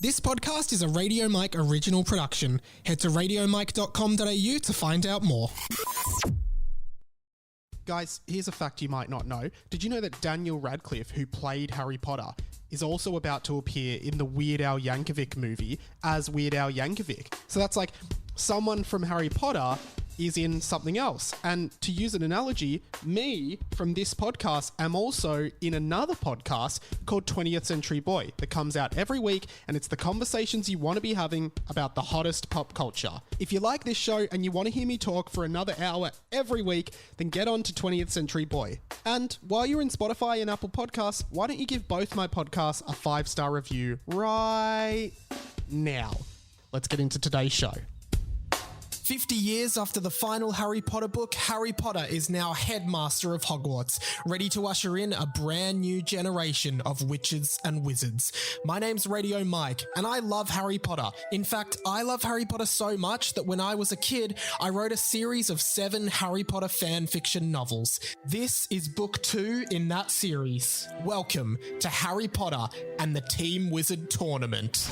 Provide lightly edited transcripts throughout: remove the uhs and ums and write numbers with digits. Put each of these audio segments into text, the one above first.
This podcast is a Radio Mike original production. Head to radiomike.com.au to find out more. Guys, here's a fact you might not know. Did you know that Daniel Radcliffe, who played Harry Potter, is also about to appear in the Weird Al Yankovic movie as Weird Al Yankovic? So that's like someone from Harry Potter is in something else. And to use an analogy, me from this podcast am also in another podcast called 20th Century Boy that comes out every week, and it's the conversations you want to be having about the hottest pop culture. If you like this show and you want to hear me talk for another hour every week, then get on to 20th Century Boy. And while you're in Spotify and Apple Podcasts, why don't you give both my podcasts a 5-star review right now? Let's get into today's show. 50 years after the final Harry Potter book, Harry Potter is now headmaster of Hogwarts, ready to usher in a brand new generation of witches and wizards. My name's Radio Mike, and I love Harry Potter. In fact, I love Harry Potter so much that when I was a kid, I wrote a series of 7 Harry Potter fan fiction novels. This is book 2 in that series. Welcome to Harry Potter and the Team Wizard Tournament.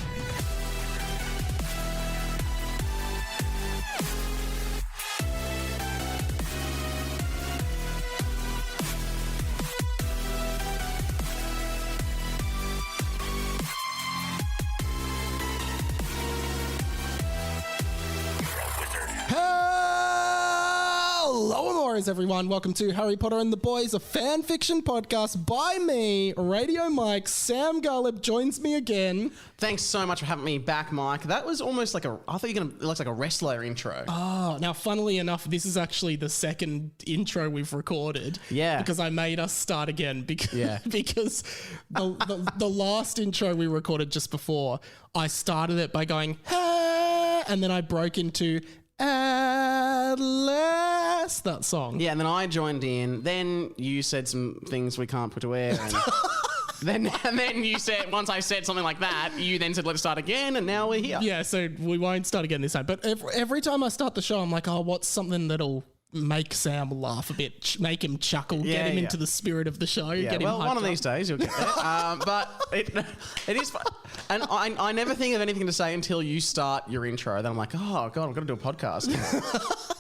Everyone, welcome to Harry Potter and the Boys, a fan fiction podcast by me, Radio Mike. Sam Garlepp joins me again. Thanks so much for having me back, Mike. That was almost like I thought you were going to, it looks like a wrestler intro. Oh, now funnily enough, this is actually the second intro we've recorded. Yeah. Because I made us start again because the last intro we recorded just before, I started it by going, hey, and then I broke into at last, that song. Yeah, and then I joined in. Then you said some things we can't put to air. And then you said, once I said something like that, you then said, let's start again, and now we're here. Yeah, so we won't start again this time. But every time I start the show, I'm like, oh, what's something that'll make Sam laugh a bit, make him chuckle, get him into the spirit of the show. Yeah, get him well, one of up. these days you'll get there. But it is fun. And I never think of anything to say until you start your intro. Then I'm like, oh, God, I've got to do a podcast.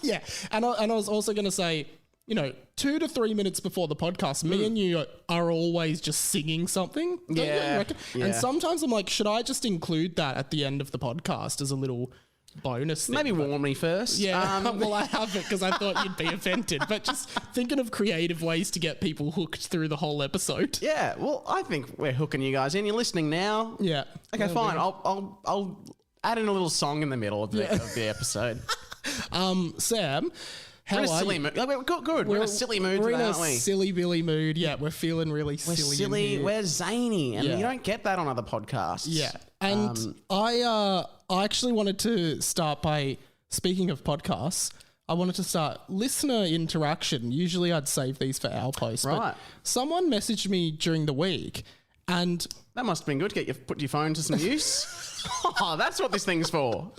Yeah, and I was also going to say, 2 to 3 minutes before the podcast, me and you are always just singing something. Don't you reckon? Yeah. And sometimes I'm like, should I just include that at the end of the podcast as a little bonus thing? Maybe warn me first. Yeah, well, I haven't because I thought you'd be offended. But just thinking of creative ways to get people hooked through the whole episode. Yeah, well, I think we're hooking you guys in. You're listening now. Yeah. Okay, fine. I'll add in a little song in the middle of the episode. Sam, how we're in a are silly you? mood. We're good. We're in a silly mood today, aren't we? We're in a silly Billy mood. Yeah, we're feeling really We're silly. silly. We're zany, and you don't get that on other podcasts. Yeah, and I actually wanted to start by, speaking of podcasts, I wanted to start listener interaction. Usually I'd save these for our post, Right. but someone messaged me during the week, and That must have been good to put your phone to some use. Oh, that's what this thing's for.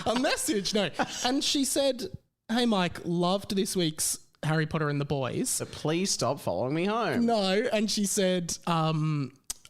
a message, no, and she said, "Hey Mike, loved this week's Harry Potter and the Boys." So please stop following me home. No, and she said,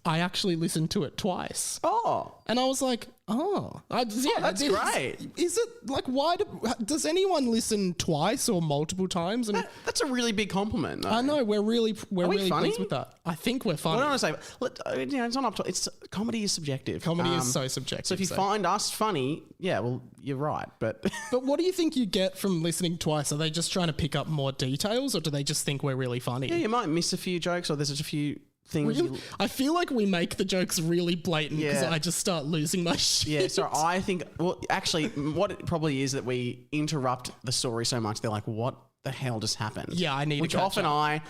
I actually listened to it twice. Oh. And I was like, that's great. Is it like, why does anyone listen twice or multiple times? And That's a really big compliment, though. I know we're really funny? pleased with that. I think we're funny. Well, I don't want to say, it's not up to, comedy is subjective. Comedy is so subjective. So if you find us funny, yeah, well, you're right. But but what do you think you get from listening twice? Are they just trying to pick up more details, or do they just think we're really funny? yeah, you might miss a few jokes, or there's just a few things. Really? I feel like we make the jokes really blatant because I just start losing my shit. Yeah, so I think, well, actually, what it probably is that we interrupt the story so much, they're like, what the hell just happened? Yeah, I need Which to catch up.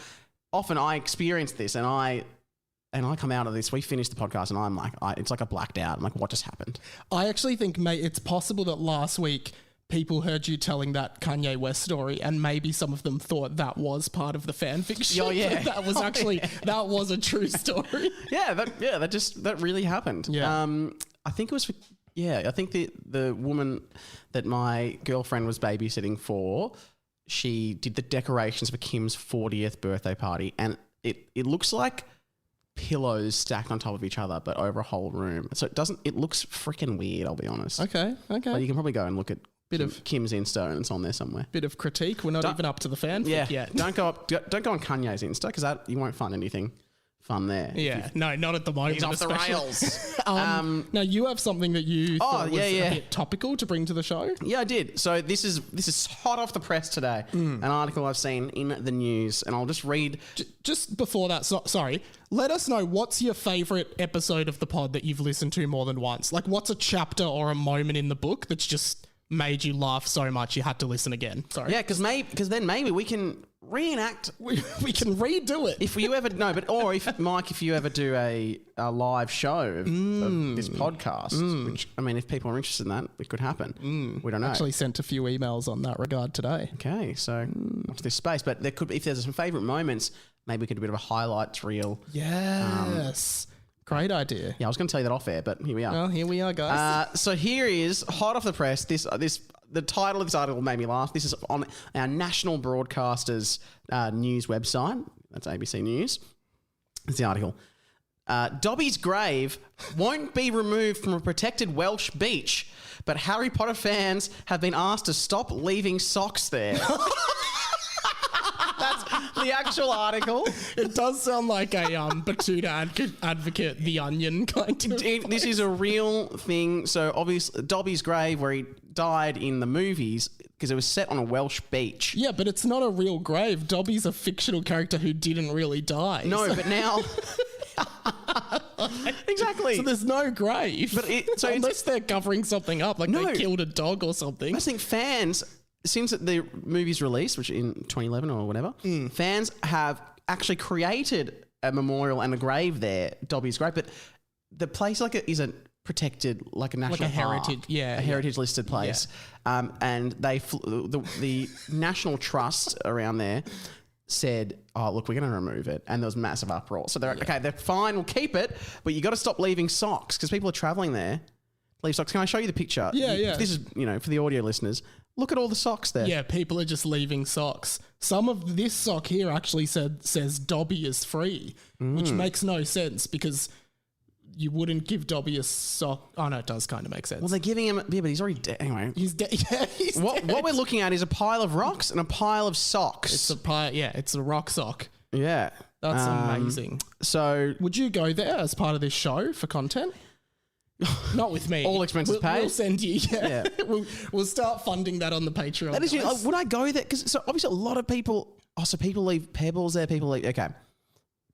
often I experience this, and I come out of this, we finish the podcast, and I'm like, it's like a blacked out. I'm like, what just happened? I actually think, mate, it's possible that last week people heard you telling that Kanye West story, and maybe some of them thought that was part of the fan fiction. Oh, yeah. That was actually, that was a true story. That really happened. Yeah. I think it was I think the woman that my girlfriend was babysitting for, she did the decorations for Kim's 40th birthday party, and it looks like pillows stacked on top of each other, but over a whole room. So it looks freaking weird, I'll be honest. Okay. But you can probably go and look at Bit of Kim's Insta, and it's on there somewhere. Bit of critique. We're not even up to the fanfic yet. Don't go on Kanye's Insta, because you won't find anything fun there. Yeah, no, not at the moment. He's off the rails. Now you have something that you thought was a bit topical to bring to the show. Yeah, I did. So this is hot off the press today. An article I've seen in the news, and I'll just read. Just before that, sorry. Let us know, what's your favourite episode of the pod that you've listened to more than once? Like, what's a chapter or a moment in the book that's just made you laugh so much you had to listen again? Sorry. Yeah, because then maybe we can reenact. We can redo it. If you ever if you ever do a live show of this podcast, which, I mean, if people are interested in that, it could happen. We don't know. Actually sent a few emails on that regard today. Okay, so watch this space. But there could be, if there's some favourite moments, maybe we could do a bit of a highlights reel. Yes. Great idea. Yeah, I was going to tell you that off air, but here we are. Well, here we are, guys. So here is hot off the press. The title of this article made me laugh. This is on our national broadcaster's news website. That's ABC News. It's the article. Dobby's grave won't be removed from a protected Welsh beach, but Harry Potter fans have been asked to stop leaving socks there. That's the actual article. It does sound like a Batuta advocate, The Onion kind of This is a real thing. So obviously, Dobby's grave, where he died in the movies, because it was set on a Welsh beach. Yeah, but it's not a real grave. Dobby's a fictional character who didn't really die. No, but now... Exactly. So there's no grave. But unless they're covering something up, like they killed a dog or something. I think fans... Since the movie's release, which in 2011 or whatever, fans have actually created a memorial and a grave there, Dobby's grave. But the place is a protected, like a national heritage, park, a heritage listed place. Yeah. And they the National Trust around there said, "Oh, look, we're going to remove it," and there was massive uproar. So they're like, "Okay, they're fine, we'll keep it, but you got to stop leaving socks because people are traveling there. Leave socks." Can I show you the picture? Yeah. This is for the audio listeners. Look at all the socks there. Yeah, people are just leaving socks. Some of this sock here actually says Dobby is free, which makes no sense because you wouldn't give Dobby a sock. Oh, no, it does kind of make sense. Well, they're giving him... Yeah, but he's already dead. Anyway. He's dead. Yeah, he's dead. What we're looking at is a pile of rocks and a pile of socks. It's a rock sock. Yeah. That's amazing. So... Would you go there as part of this show for content? Not with me. All expenses paid. We'll send you. Yeah. We'll start funding that on the Patreon. That is, would I go there? Because obviously a lot of people... Oh, so people leave pebbles there. People leave... Okay.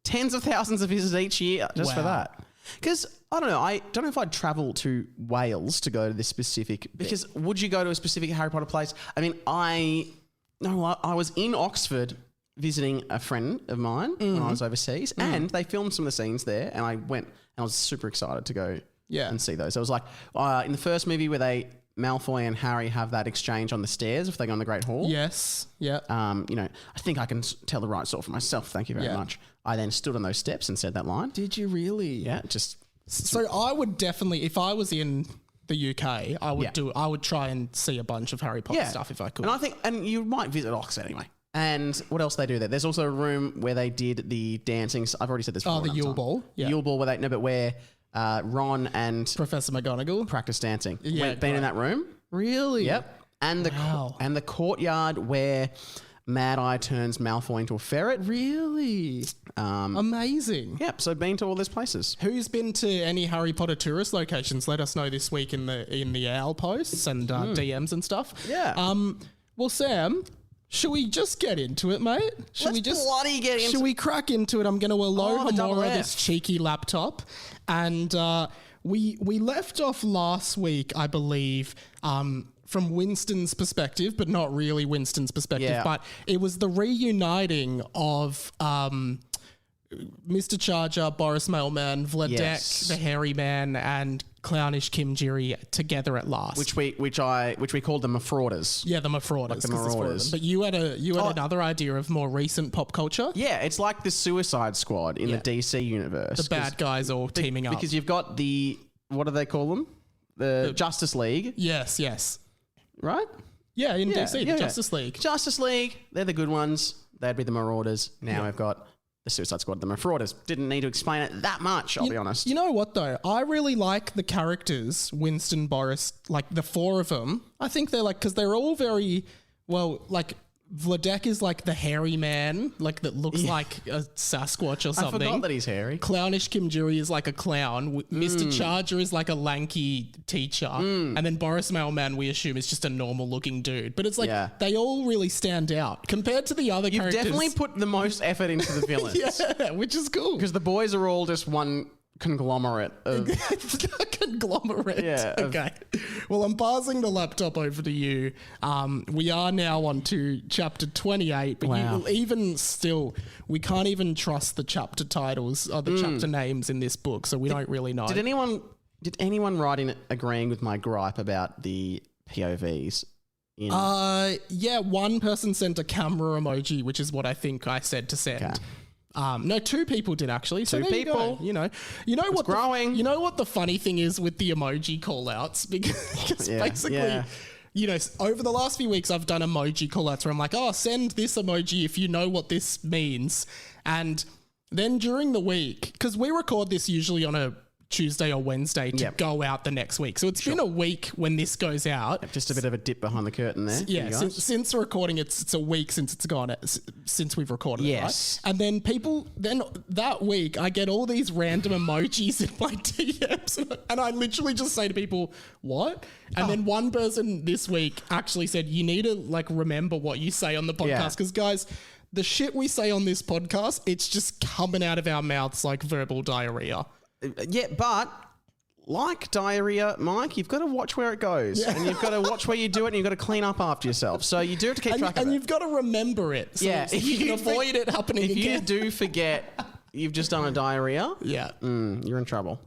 Tens of thousands of visitors each year just for that. Because, I don't know. I don't know if I'd travel to Wales to go to this specific... Because would you go to a specific Harry Potter place? I mean, I was in Oxford visiting a friend of mine when I was overseas, and they filmed some of the scenes there, and I went, and I was super excited to go... and see those. So it was like in the first movie where Malfoy and Harry have that exchange on the stairs if they go in the Great Hall. Yes. Yeah. I think I can tell the right sort for myself. Thank you very much. I then stood on those steps and said that line. Did you really? Yeah. So I would definitely, if I was in the UK, I would try and see a bunch of Harry Potter stuff if I could. And I think, and you might visit Oxford anyway. And what else they do there? There's also a room where they did the dancing. I've already said this before. Oh, the Yule Ball. Yeah. Yule Ball where Ron and Professor McGonagall practice dancing. Yeah, been in that room. Really? Yep. And the courtyard where Mad Eye turns Malfoy into a ferret. Really? Amazing. Yep. So been to all those places. Who's been to any Harry Potter tourist locations? Let us know this week in the owl posts and DMs and stuff. Yeah. Well, Sam, should we just get into it, mate? Should we crack into it? I'm going to allow Hamora this cheeky laptop. And we left off last week, I believe, from Winston's perspective, but not really Winston's perspective. Yeah. But it was the reuniting of Mr. Charger, Boris Mailman, Vladek, the Hairy Man, and Clownish Kim Jiri together at last. Which we called the Marauders. Yeah, the Marauders. Like the Marauders. But you had another idea of more recent pop culture. Yeah, it's like the Suicide Squad in the DC universe. The bad guys all teaming up. Because you've got what do they call them? The Justice League. Yes. Right? Yeah, in DC, the Justice League. Justice League, they're the good ones. They'd be the Marauders. Now we've got the Suicide Squad, the Marauders. Didn't need to explain it that much, I'll be honest. You know what, though? I really like the characters, Winston, Boris, like the four of them. I think they're like, because they're all very, well, like, Vladek is like the hairy man, like that looks like a Sasquatch or something. I forgot that he's hairy. Clownish Kim Juri is like a clown. Mr. Charger is like a lanky teacher. And then Boris Mailman, we assume, is just a normal looking dude. But it's like they all really stand out compared to the other characters. You've definitely put the most effort into the villains. Yeah, which is cool. Because the boys are all just one conglomerate of... Conglomerate. Yeah. Okay. Well, I'm passing the laptop over to you. We are now on to chapter 28, but you, even still, we can't even trust the chapter titles or the chapter names in this book, so we don't really know. Did anyone write in agreeing with my gripe about the POVs? Yeah, one person sent a camera emoji, which is what I think I said to send. Okay. No, two people did actually. So two people. You know what? Growing. You know what the funny thing is with the emoji callouts, because basically, you know, over the last few weeks I've done emoji callouts where I'm like, oh, send this emoji if you know what this means, and then during the week, because we record this usually on a Tuesday or Wednesday to go out the next week. So it's been a week when this goes out. Just a bit of a dip behind the curtain there. Yeah, since recording it's a week since it's gone, since we've recorded it, right? And then that week I get all these random emojis in my DMs and I literally just say to people, what? And then one person this week actually said, you need to like remember what you say on the podcast, because guys, the shit we say on this podcast, it's just coming out of our mouths like verbal diarrhea. Yeah, but like diarrhea, Mike, you've got to watch where it goes, and you've got to watch where you do it, and you've got to clean up after yourself. So you do have to keep track of it. And you've got to remember it, so if you can avoid it happening again. If you do forget you've just done a diarrhea, you're in trouble.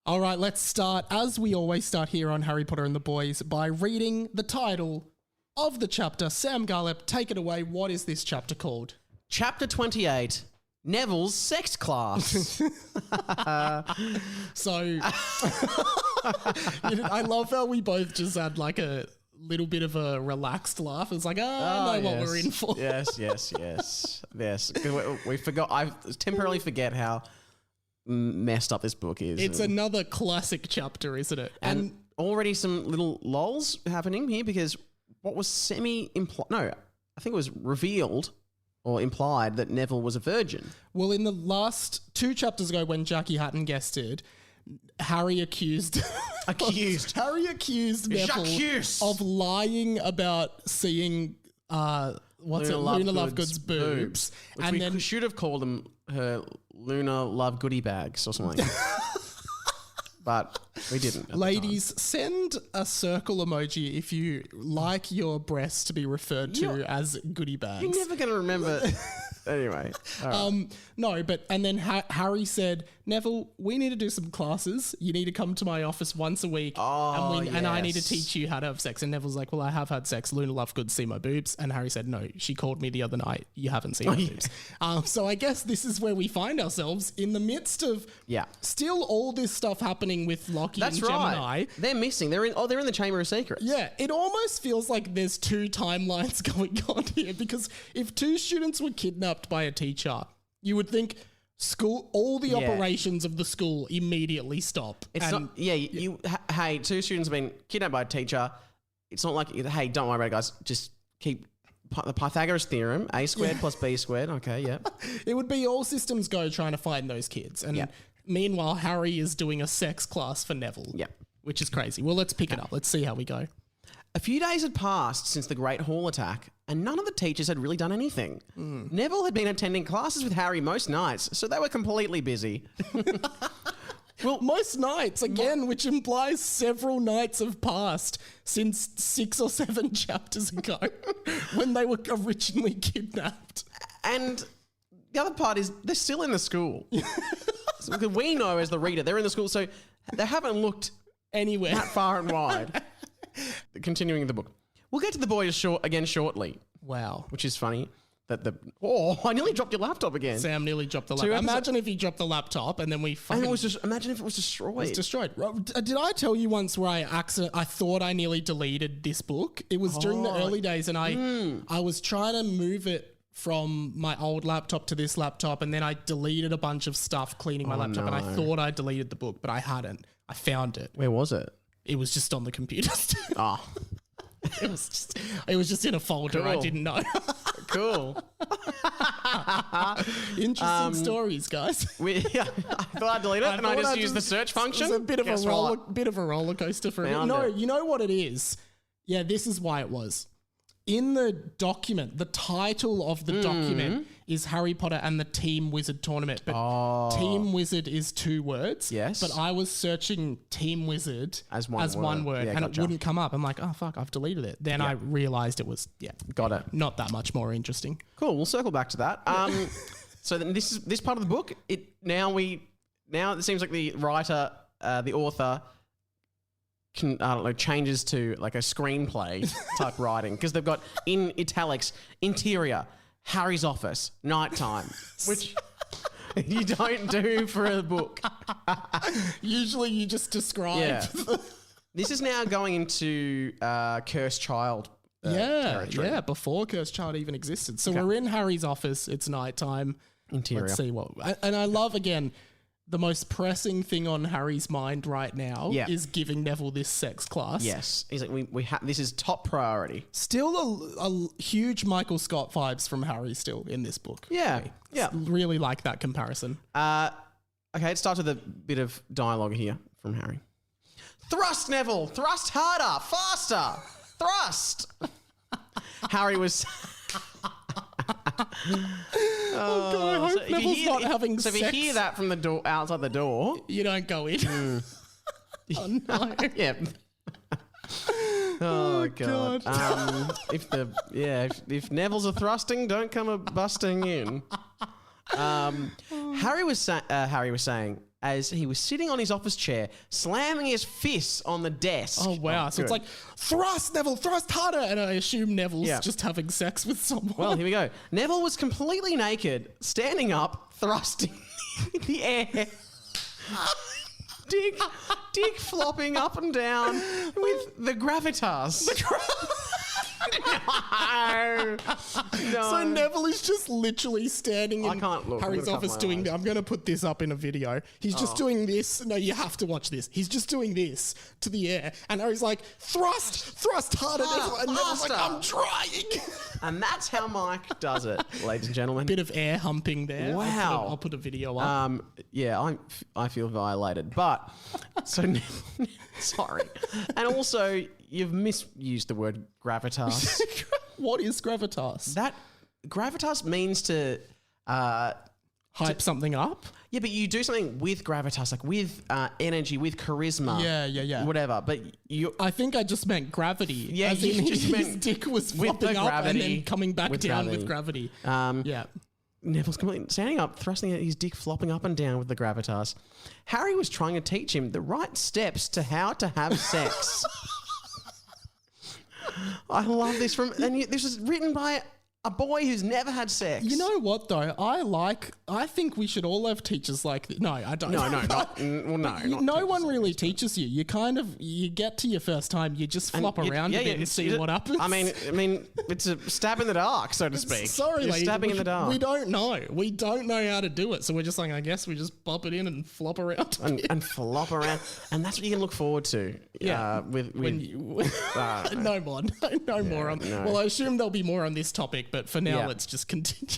All right, let's start, as we always start here on Harry Potter and the Boys, by reading the title of the chapter. Sam Garlepp, take it away. What is this chapter called? Chapter 28. Neville's sex class. So, I love how we both just had like a little bit of a relaxed laugh. It's like, I know what we're in for. Yes. We forgot. I temporarily forget how messed up this book is. It's another classic chapter, isn't it? And already some little lols happening here, because what was I think it was revealed or implied that Neville was a virgin. Well, in the last 2 chapters ago when Jackie Hatton guested, Harry accused Neville of lying about seeing Luna Lovegood's boobs. Which and we should have called them her Luna Love Goodie bags or something. But we didn't. Ladies, send a circle emoji if you like your breasts to be referred to as goodie bags. You're never going to remember. Anyway. No, but and then Harry said, Neville, we need to do some classes. You need to come to my office once a week and I need to teach you how to have sex. And Neville's like, well, I have had sex. Luna Lovegood, see my boobs. And Harry said, no, she called me the other night. You haven't seen my boobs. So I guess this is where we find ourselves in the midst of still all this stuff happening with Lockie and Gemini. Right. They're missing. They're in the Chamber of Secrets. Yeah, it almost feels like there's 2 timelines going on here, because if 2 students were kidnapped by a teacher, you would think all the operations of the school immediately stop. It's not. Yeah, hey, 2 students have been kidnapped by a teacher. It's not like, hey, don't worry about it, guys. Just keep the Pythagoras theorem: a squared plus b squared. Okay, yeah. It would be all systems go trying to find those kids, and meanwhile, Harry is doing a sex class for Neville. Yeah, which is crazy. Well, let's pick it up. Let's see how we go. A few days had passed since the Great Hall attack, and none of the teachers had really done anything. Neville had been attending classes with Harry most nights, so they were completely busy. Well, most nights, again, which implies several nights have passed since 6 or 7 chapters ago when they were originally kidnapped. And the other part is they're still in the school. So we know as the reader, they're in the school, so they haven't looked anywhere that far and wide. Continuing the book. We'll get to the boys shortly. Wow. Which is funny. I nearly dropped your laptop again. Sam nearly dropped the laptop. Imagine if he dropped the laptop and then we fucking... imagine if it was destroyed. It was destroyed. Did I tell you once where I thought I nearly deleted this book? It was during the early days, and I was trying to move it from my old laptop to this laptop, and then I deleted a bunch of stuff cleaning my laptop, and I thought I deleted the book, but I hadn't. I found it. Where was it? It was just on the computer. Oh, It was just in a folder. I Cool. didn't know. cool. Interesting stories, guys. I thought I'd delete it, and I thought just I used the search function. It was a bit of Guess a roller coaster for me. Found No, it. you know what it is? Yeah, this is why it was. In the document, the title of the document is Harry Potter and the Team Wizard Tournament, but Team Wizard is 2 words. Yes. But I was searching Team Wizard As one word. Yeah, and gotcha. it wouldn't come up. I'm like, oh fuck, I've deleted it. Then I realized it was Got it. not that much more interesting. Cool. We'll circle back to that. So then this part of the book. It seems like the writer, the author, changes to like a screenplay type writing, because they've got in italics interior, Harry's office, nighttime, which you don't do for a book. Usually, you just describe. Yeah. This is now going into Cursed Child. Territory. Yeah, before Cursed Child even existed. So we're in Harry's office. It's nighttime. Interior. Let's see what. And I love, again, the most pressing thing on Harry's mind right now is giving Neville this sex class. Yes, he's like we have. This is top priority. Still a huge Michael Scott vibes from Harry still in this book. Yeah, yeah. Really like that comparison. Okay, let's start with a bit of dialogue here from Harry. Thrust, Neville! Thrust harder! Faster! Thrust! Harry was... Oh, God, I hope Neville's not having So sex. if you hear that from the door, outside the door... You don't go in. Oh, no. Yeah. Oh, God. If Neville's a thrusting, don't come a busting in. Harry was saying, as he was sitting on his office chair, slamming his fists on the desk. Oh, wow. So it's good. like, thrust, Neville, thrust harder. And I assume Neville's Yeah. just having sex with someone. Well, here we go. Neville was completely naked, standing up, thrusting in the air. Dick flopping up and down with the gravitas. No. So Neville is just literally standing in can't look. Harry's I'm gonna office cover my doing... eyes. I'm going to put this up in a video. He's just doing this. No, you have to watch this. He's just doing this to the air. And Harry's like, thrust harder, Neville. And Neville's like, faster. I'm trying. And that's how Mike does it, ladies and gentlemen. Bit of air humping there. Wow. I'll put a video up. Yeah, I feel violated. But, so, sorry. And also, you've misused the word gravitas. What is gravitas? That gravitas means to Hype something up? yeah, but you do something with gravitas, like with energy, with charisma. Yeah. Whatever. But you I think I just meant gravity. Yeah, as you in just his meant dick was with the flopping up and gravity, then coming back with down gravity. with gravity. Yeah. Neville's completely standing up, thrusting his dick flopping up and down with the gravitas. Harry was trying to teach him the right steps to how to have sex. I love this this was written by a boy who's never had sex. You know what though? I think we should all have teachers like this. No, I don't. No, not No one really teaches you. You get to your first time, you just flop around a bit and see what happens. I mean, it's a stab in the dark, so to speak. Sorry, You're lady, stabbing in the dark. We don't know. We don't know how to do it. So we're just like, I guess we just pop it in and flop around. and flop around, and that's what you can look forward to. Yeah. With No more. No more on. no. Well, I assume there'll be more on this topic, but for now, Yeah. let's just continue.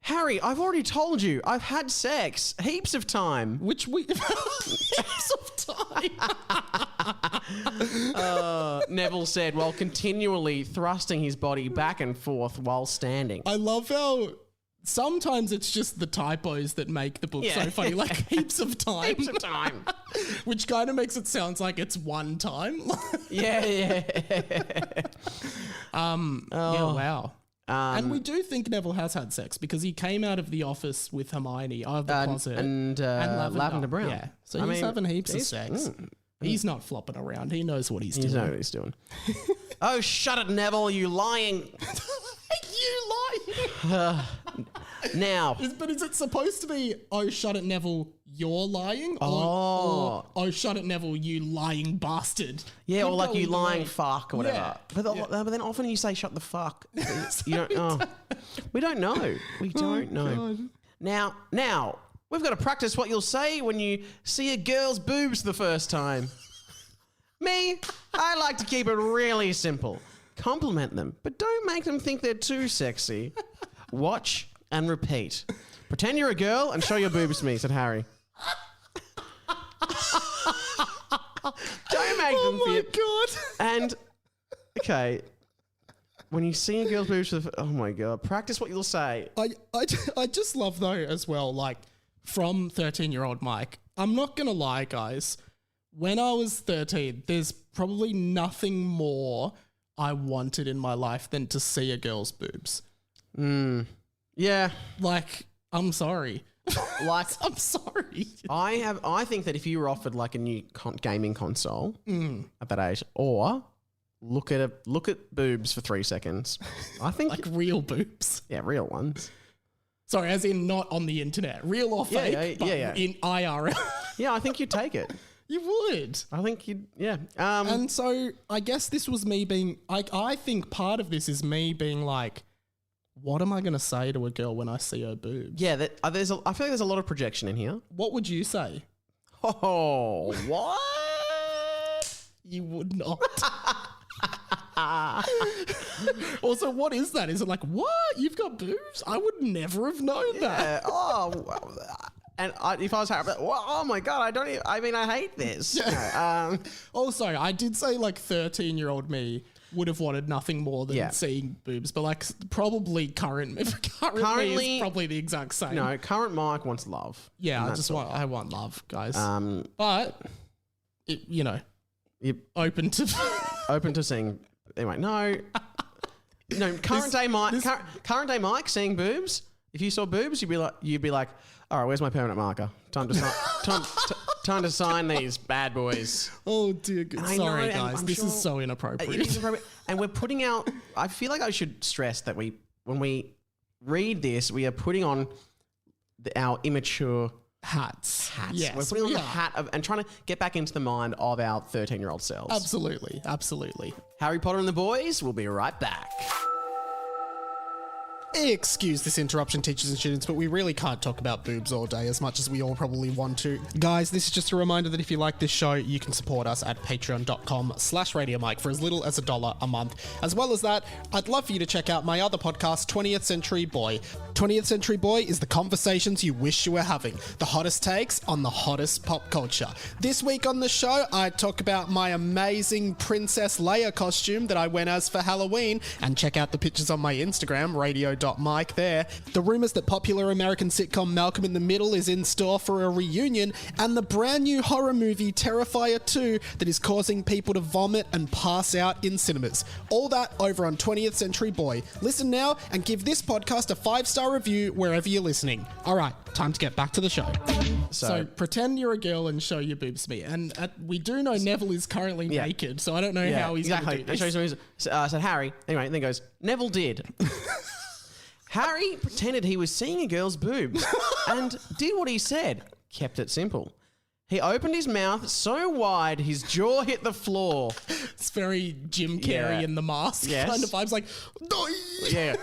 Harry, I've already told you, I've had sex heaps of time. Which we heaps of time. Neville said while continually thrusting his body back and forth while standing. I love how sometimes it's just the typos that make the book so funny, like heaps of time. Heaps of time. Which kind of makes it sound like it's one time. Yeah. Yeah, wow. And we do think Neville has had sex because he came out of the office with Hermione out of the closet. And Lavender Brown. Yeah. So he's having heaps of sex. He's not flopping around. He knows what he's You doing. know what he's doing. Oh, shut it, Neville, you lying. You lying. Now, But is it supposed to be, oh, shut it, Neville, you're lying? Oh. Or oh, shut it, Neville, you lying bastard? yeah, or Could like go you either lying way. fuck or whatever. Yeah. But then often you say shut the fuck. You don't. Oh, we don't know. We don't know. God. Now we've got to practice what you'll say when you see a girl's boobs the first time. Me, I like to keep it really simple. Compliment them, but don't make them think they're too sexy. Watch and repeat. Pretend you're a girl and show your boobs to me, said Harry. Don't make them feel. God. And, okay, when you see a girl's boobs, oh my God, practice what you'll say. I just love, though, as well, like, from 13-year-old Mike, I'm not going to lie, guys. When I was 13, there's probably nothing more I wanted in my life than to see a girl's boobs. Yeah. Like, I'm sorry. Like, I'm sorry. I think that if you were offered like a new gaming console at that age, or look at boobs for 3 seconds, I think Like real boobs. yeah, real ones. Sorry, as in not on the internet. Real or Yeah, fake, but yeah. in IRL. Yeah, I think you'd take it. You would. I think you'd yeah. And so I guess this was me being, I think part of this is me being like, what am I going to say to a girl when I see her boobs? yeah, I feel like there's a lot of projection in here. What would you say? Oh, what? You would not. Also, what is that? Is it like, what? You've got boobs? I would never have known that. Oh, well, and if I was happy, well, oh my God, I hate this. No, Also, I did say like 13-year-old me would have wanted nothing more than Yeah. seeing boobs, but like probably current me Currently- is probably the exact same. no, current Mike wants love. Yeah, And I that's I want love, guys. all. But it, You're open to open to seeing. Anyway, no. Current day Mike seeing boobs. If you saw boobs, you'd be like, all right, where's my permanent marker? Time to sign these bad boys. Oh dear God. I Sorry know, and guys, I'm this sure- is so inappropriate. It is appropriate. And we're putting out. I feel like I should stress that when we read this, we are putting on our immature hats. hats. We're putting on the hat of and trying to get back into the mind of our 13-year-old selves. Absolutely. Harry Potter and the boys. We'll be right back. Excuse this interruption, teachers and students, but we really can't talk about boobs all day as much as we all probably want to. Guys, this is just a reminder that if you like this show, you can support us at patreon.com/radiomike for as little as $1 a month. As well as that, I'd love for you to check out my other podcast, 20th Century Boy. 20th Century Boy is the conversations you wish you were having, the hottest takes on the hottest pop culture. This week on the show, I talk about my amazing Princess Leia costume that I went as for Halloween, and check out the pictures on my Instagram, radio.mike there. The rumours that popular American sitcom Malcolm in the Middle is in store for a reunion, and the brand new horror movie Terrifier 2 that is causing people to vomit and pass out in cinemas. All that over on 20th Century Boy. Listen now and give this podcast a 5-star review wherever you're listening. All right, time to get back to the show. So pretend you're a girl and show your boobs to me. And we do know Neville is currently naked, so I don't know how he's going to do this. So Harry, anyway, and then goes, Neville did. Harry pretended he was seeing a girl's boobs and did what he said. Kept it simple. He opened his mouth so wide his jaw hit the floor. It's very Jim Carrey in The Mask kind of vibes, like, Yeah.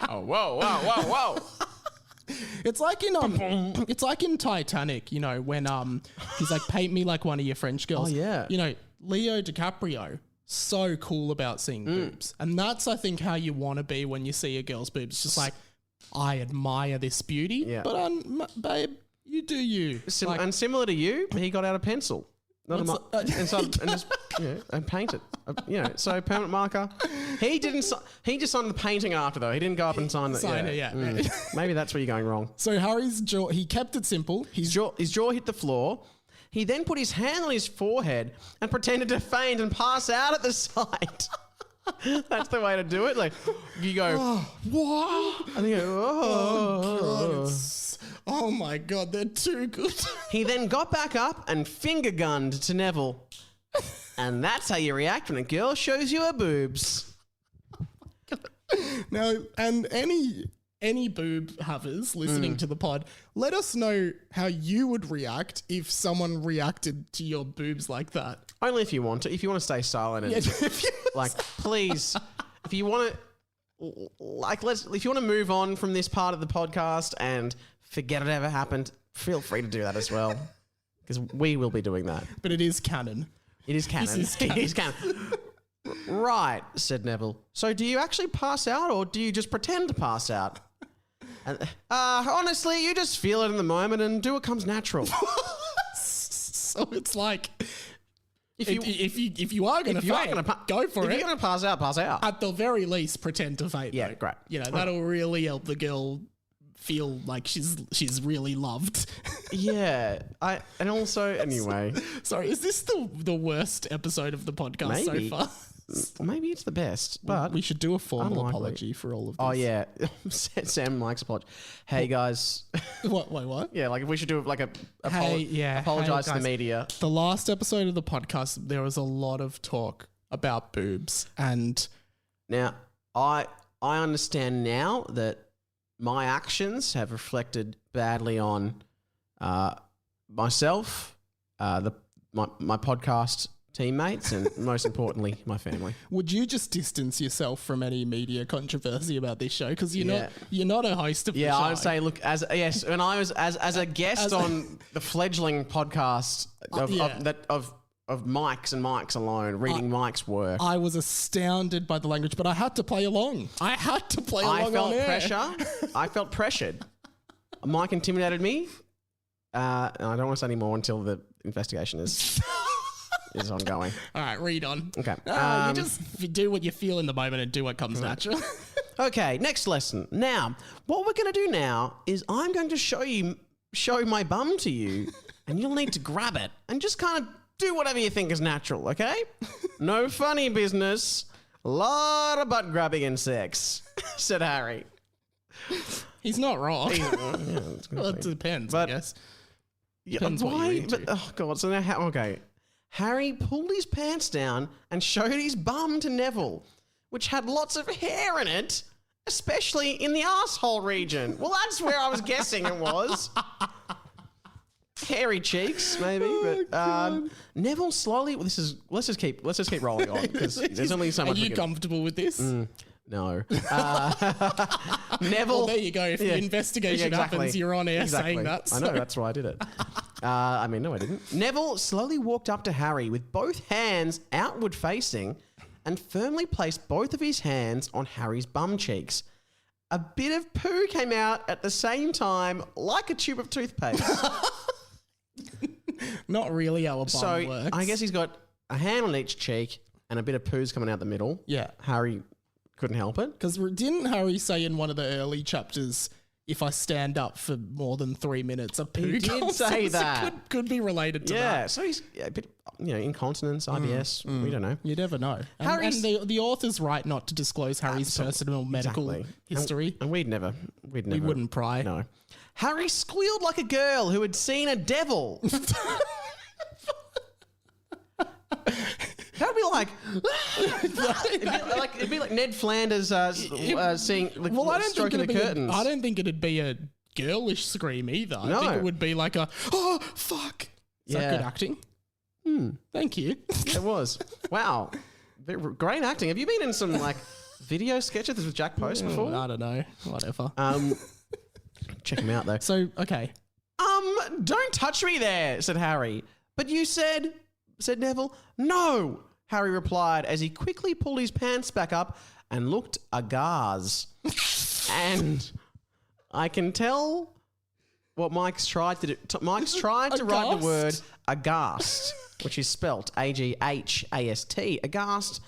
Oh, whoa. It's like in Titanic, when he's like, paint me like one of your French girls. Oh, yeah. Leo DiCaprio, so cool about seeing boobs. And that's, I think, how you want to be when you see a girl's boobs. Just like, I admire this beauty, but babe, you do you. And similar to you, he got out a pencil. And painted. So permanent marker. He just signed the painting after though. He didn't go up and sign it. Maybe that's where you're going wrong. So Harry's jaw, he kept it simple. His jaw hit the floor. He then put his hand on his forehead and pretended to faint and pass out at the sight. That's the way to do it. Like you go, what? And you go, oh my God, they're too good. He then got back up and finger gunned to Neville. And that's how you react when a girl shows you her boobs. Now, and any boob havers listening to the pod, let us know how you would react if someone reacted to your boobs like that. Only if you want to. If you want to stay silent and like, please, if you want to, like, if you want to move on from this part of the podcast and forget it ever happened, feel free to do that as well, because we will be doing that. But it is canon. It is canon. It is canon. Right, said Neville. So do you actually pass out, or do you just pretend to pass out? And, honestly, you just feel it in the moment and do what comes natural. So it's like, if you are going to go for it. If you're going to pass out, pass out. At the very least, pretend to faint. Yeah, though. great. You know, that'll really help the girl feel like she's really loved. Yeah. And also, anyway. Sorry, is this the worst episode of the podcast so far? Maybe it's the best, but we should do a formal unlikely. apology for all of this. Oh yeah, Sam likes apology. Hey guys, what? Wait, what? Yeah, like if we should do like apologize to the media. The last episode of the podcast, there was a lot of talk about boobs, and now I understand now that my actions have reflected badly on myself, my podcast teammates, and most importantly, my family. Would you just distance yourself from any media controversy about this show? Because you're not a host of the show. Yeah, I would say, look, when I was as a guest on the fledgling podcast of Mike's and Mike's alone, reading Mike's work, I was astounded by the language, but I had to play along. I felt pressure. I felt pressured. Mike intimidated me. And I don't want to say any more until the investigation is ongoing. All right, read on. Okay. You just do what you feel in the moment and do what comes natural. Okay, next lesson. Now, what we're going to do now is I'm going to show my bum to you, and you'll need to grab it and just kind of do whatever you think is natural, okay? No funny business. A lot of butt grabbing and sex, said Harry. He's not wrong. Well, it depends, I guess. Depends what you're into. Oh, God. So now, okay. Harry pulled his pants down and showed his bum to Neville, which had lots of hair in it, especially in the asshole region. Well, that's where I was guessing it was. Hairy cheeks, maybe. But Neville slowly. Let's just keep rolling on, because there's only so much. Are you comfortable with this? No. Neville. Well, there you go. If the investigation happens, you're on air saying that. So. I know, that's why I did it. No, I didn't. Neville slowly walked up to Harry with both hands outward facing and firmly placed both of his hands on Harry's bum cheeks. A bit of poo came out at the same time, like a tube of toothpaste. Not really how a bum works. I guess he's got a hand on each cheek and a bit of poo's coming out the middle. Yeah. Harry couldn't help it. Because didn't Harry say in one of the early chapters, if I stand up for more than 3 minutes, a poo did comes say out? that. So could be related to that. Yeah, so he's a bit, incontinence, IBS, we don't know. You never know. And the author's right not to disclose Harry's personal medical history. And we wouldn't pry. No. Harry squealed like a girl who had seen a devil. That'd be like, it'd be like Ned Flanders seeing, stroking the curtains. I don't think it'd be a girlish scream either. No. I think it would be like a, oh, fuck. Is that good acting? Thank you. It was. Wow. Great acting. Have you been in some video sketches with Jack Post before? I don't know. Whatever. Check him out though. So, okay. Don't touch me there, said Harry. But you said Neville. No, Harry replied as he quickly pulled his pants back up and looked aghast. And I can tell what Mike's tried to do. Mike's tried to write the word aghast, which is spelt Aghast. Aghast,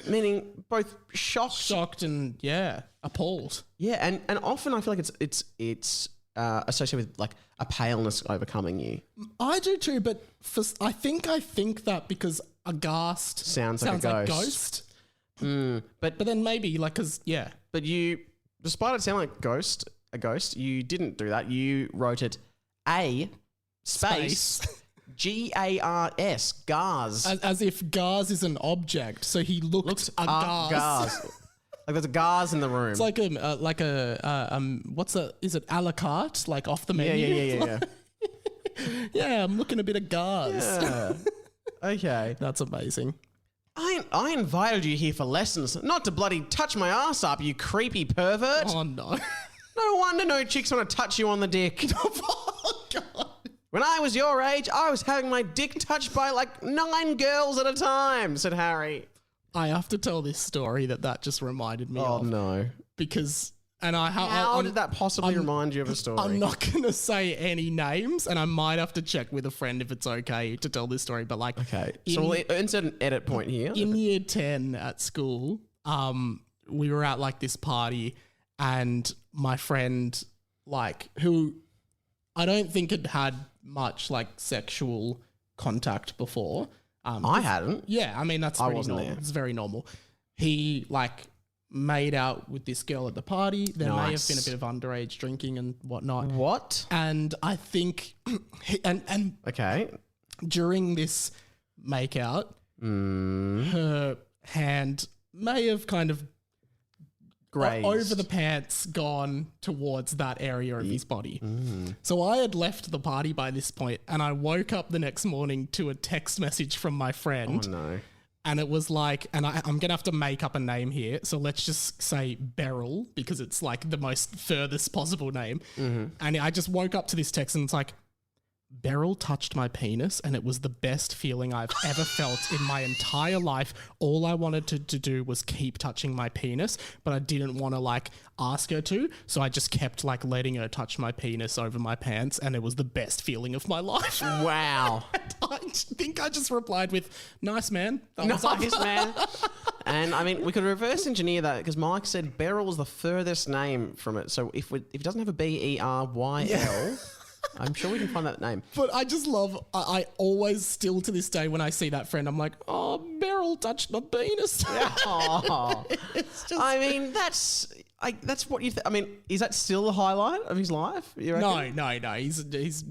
meaning both shocked and appalled. Yeah, and often I feel like it's associated with a paleness overcoming you. I do too, but I think that because aghast sounds like a ghost. But then maybe because But you, despite it sounding like a ghost, you didn't do that. You wrote it A space Gars, Gars. As if Gars is an object, so he looked aghast. Like there's gars in the room. It's like what's a, is it a la carte? Like off the menu? Yeah. Yeah, I'm looking a bit of gars. Yeah. Okay. That's amazing. I invited you here for lessons, not to bloody touch my ass up, you creepy pervert. Oh, no. No wonder no chicks want to touch you on the dick. Oh, God. When I was your age, I was having my dick touched by like 9 girls at a time, said Harry. I have to tell this story that just reminded me of. Oh, no. Because... How did that possibly remind you of a story? I'm not going to say any names, and I might have to check with a friend if it's okay to tell this story. But like, okay, so we'll insert an edit point here. In year 10 at school, we were at like this party, and my friend, like, who I don't think had much like sexual contact before. I hadn't. Yeah, I mean that's pretty wasn't normal. there. It's very normal. He like made out with this girl at the party. There may have been a bit of underage drinking and whatnot. What? And I think, and Okay. during this makeout, her hand may have kind of Grazed. over the pants gone towards that area of his body. So I had left the party by this point, and I woke up the next morning to a text message from my friend. Oh, no. And it was like, and I'm going to have to make up a name here. So let's just say Beryl, because it's like the most furthest possible name. And I just woke up to this text and it's like, Beryl touched my penis and it was the best feeling I've ever felt in my entire life. All I wanted to do was keep touching my penis, but I didn't want to like ask her to. So I just kept like letting her touch my penis over my pants and it was the best feeling of my life. Wow. I think I just replied with, nice man. Thumbs Nice, up. man. And I mean, we could reverse engineer that because Mike said Beryl was the furthest name from it. So if it doesn't have a B-E-R-Y-L... I'm sure we can find that name. But I just love, I always still to this day when I see that friend, I'm like, oh, Beryl touched my penis. Oh. It's just, I mean, that's what you I mean, is that still the highlight of his life? You reckon? no. He's.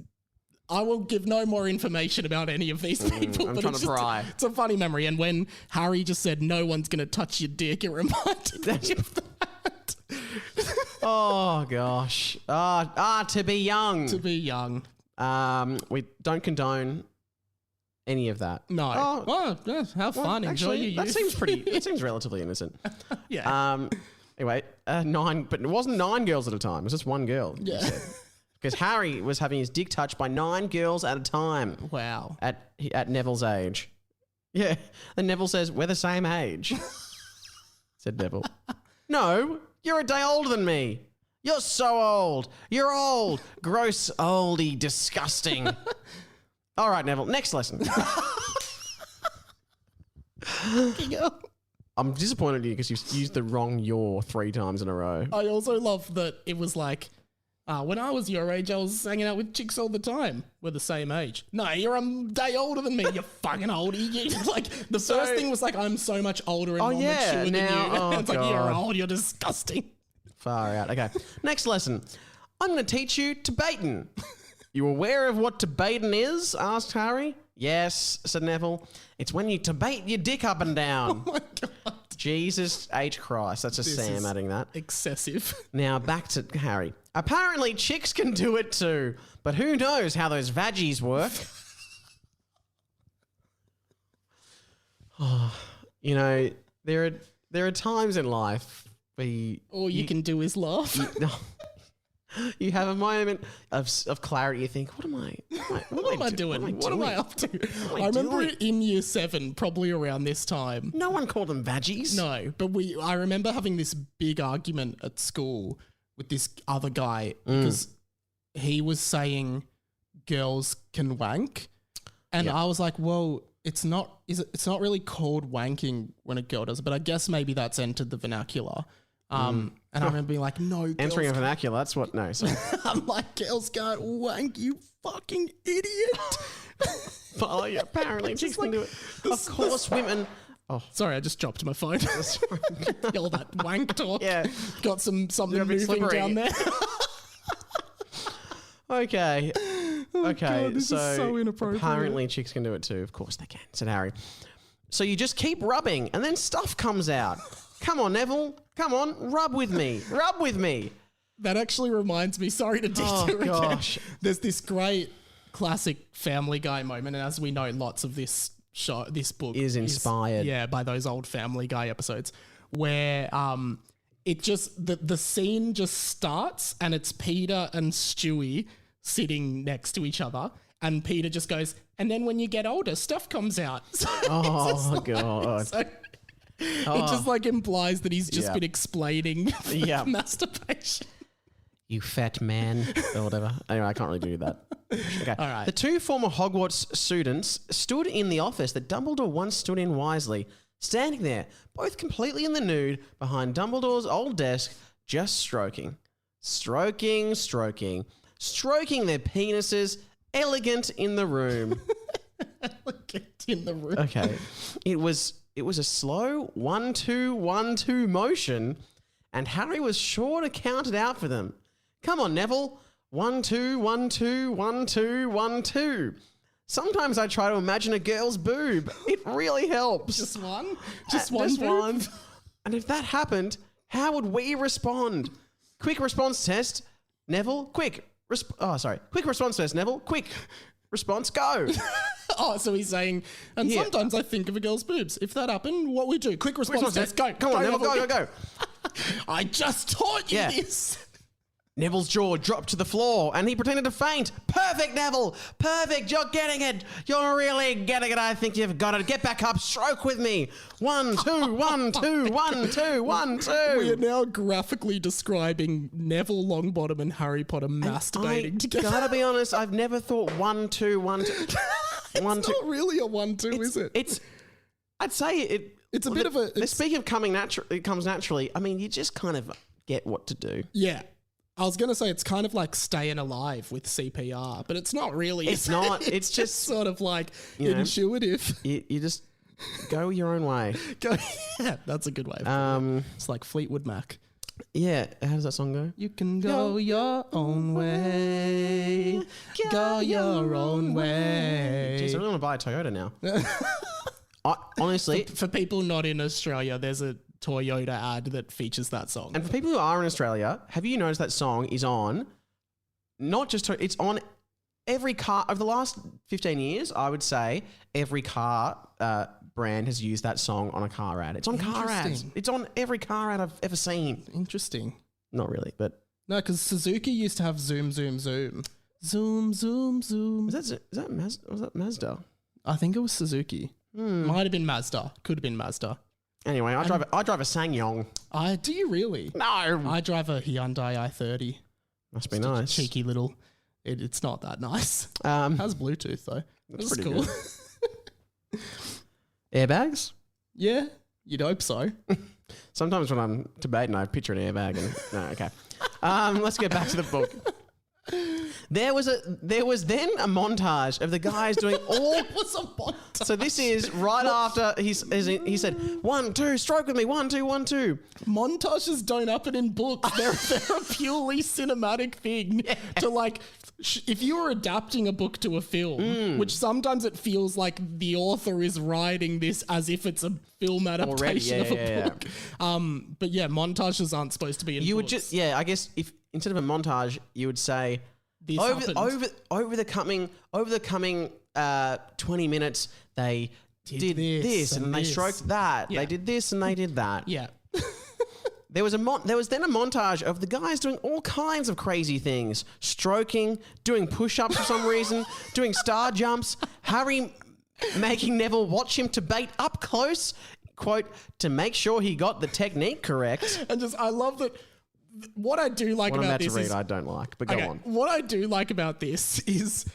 I will give no more information about any of these people. I'm but trying it's to pry. It's a funny memory. And when Harry just said, no one's going to touch your dick, it reminded me of that. Oh, gosh. To be young. To be young. We don't condone any of that. No. Oh, yeah, have fun. Enjoy Actually, your youth. that seems relatively innocent. Yeah. Anyway, 9, but it wasn't 9 girls at a time. It was just 1 girl. Yeah. Because Harry was having his dick touched by 9 girls at a time. Wow. At Neville's age. Yeah. And Neville says, we're the same age. Said Neville. No, you're a day older than me. You're so old. You're old. Gross, oldie, disgusting. All right, Neville, next lesson. I'm disappointed in you because you've used the wrong "your" 3 times in a row. I also love that it was like, when I was your age, I was hanging out with chicks all the time. We're the same age. No, you're a day older than me. You're fucking old. Like the first thing was like, I'm so much older and more mature than you. It's like, you're old. You're disgusting. Far out. Okay. Next lesson. I'm going to teach you Tibetan. You aware of what Tibetan is? Asked Harry. Yes, said Neville. It's when you Tibet your dick up and down. Oh my God. Jesus H. Christ. That's just Sam adding that. Excessive. Now back to Harry. Apparently chicks can do it too, but who knows how those vaggies work? You know, there are times in life where All you can do is laugh. you have a moment of clarity. You think, what am I doing? What am I up to? I remember it in year 7, probably around this time. No one called them vaggies. No, but I remember having this big argument at school with this other guy because he was saying girls can wank. And I was like, well, it's not really called wanking when a girl does it, but I guess maybe that's entered the vernacular. And I remember being like, no, entering a vernacular, that's what, no. So. I'm like, girls can't wank, you fucking idiot. Oh, yeah, apparently chicks can do it. Of course, women... Oh, sorry, I just dropped my phone. All that wank talk. Yeah. Got something moving slippery. down there. Okay. God, this is so inappropriate. Apparently chicks can do it too. Of course they can, said Harry. So you just keep rubbing and then stuff comes out. Come on, Neville. Come on, rub with me. Rub with me. That actually reminds me, sorry to detour gosh. again. There's this great classic Family Guy moment, and as we know, lots of this book is inspired. by those old Family Guy episodes where it just the scene just starts and it's Peter and Stewie sitting next to each other, and Peter just goes, and then when you get older, stuff comes out. So Oh God. so it just like implies that he's just Yeah. been explaining Yeah. masturbation. You fat man, or whatever. Anyway, I can't really do that. Okay. All right. The two former Hogwarts students stood in the office that Dumbledore once stood in wisely, standing there, both completely in the nude, behind Dumbledore's old desk, just stroking their penises, elegant in the room. Get in the room. Okay. It was a slow 1-2-1-2 motion, and Harry was sure to count it out for them. Come on, Neville. 1-2-1-2-1-2-1-2. Sometimes I try to imagine a girl's boob. It really helps. Just one? Just one boob? one. And if that happened, how would we respond? Quick response test. Neville, quick. Quick response test, Neville. Quick. Response, go. Oh, so he's saying, and Yeah. sometimes I think of a girl's boobs. If that happened, what we do? Quick response test. Go. Come on, Neville, go. I just taught you Yeah. this. Neville's jaw dropped to the floor and he pretended to faint. Perfect, Neville. Perfect. You're getting it. You're really getting it. I think you've got it. Get back up. Stroke with me. 1-2-1-2-1-2-1-2. We are now graphically describing Neville Longbottom and Harry Potter masturbating together. Gotta be honest, I've never thought 1-2-1-2. It's not really a 1-2, is it? I'd say it. It's a bit of a- Speaking of coming natural, it comes naturally. I mean, you just kind of get what to do. Yeah. I was going to say it's kind of like staying alive with CPR, but it's not really. It's not. It's just sort of like you know, intuitive. You just go your own way. Yeah, that's a good way. It's like Fleetwood Mac. Yeah. How does that song go? You can go your own way. Go your own way. Jeez, I really want to buy a Toyota now. Honestly, For people not in Australia, there's a Toyota ad that features that song. and for people who are in Australia, have you noticed that song is on? Not just it's on every car over the last 15 years. I would say every car brand has used that song on a car ad. It's on car ads. Interesting. It's on every car ad I've ever seen. Interesting. Not really, but No, because Suzuki used to have zoom, zoom, zoom. Zoom, zoom, zoom. was that Mazda? I think it was Suzuki. Might have been Mazda. Could have been Mazda. Anyway, I drive a SsangYong. Do you really? No, I drive a Hyundai i30. must be Just a nice. cheeky little. It's not that nice. Um, Has Bluetooth though. That's That's pretty cool. airbags. Yeah, you'd hope so. Sometimes when I'm debating, I picture an airbag. And no, okay. Let's get back to the book. There was then a montage of the guys doing all. It was a montage. So this is right after he said 1-2 stroke with me 1-2-1-2. Montages don't happen in books. They're a purely cinematic thing to like. If you're adapting a book to a film, which sometimes it feels like the author is writing this as if it's a film adaptation of a book. But yeah, montages aren't supposed to be in You would books. just I guess if instead of a montage, you would say This over happened. the coming 20 minutes they did this and they this. stroked that. Yeah. They did this and they did that. Yeah. There was then a montage of the guys doing all kinds of crazy things, stroking, doing push-ups for some reason, doing star jumps, Harry making Neville watch him debate up close, quote, to make sure he got the technique correct. And I love that. What I do like What I'm about about to this read, is I don't like, but go on. What I do like about this is,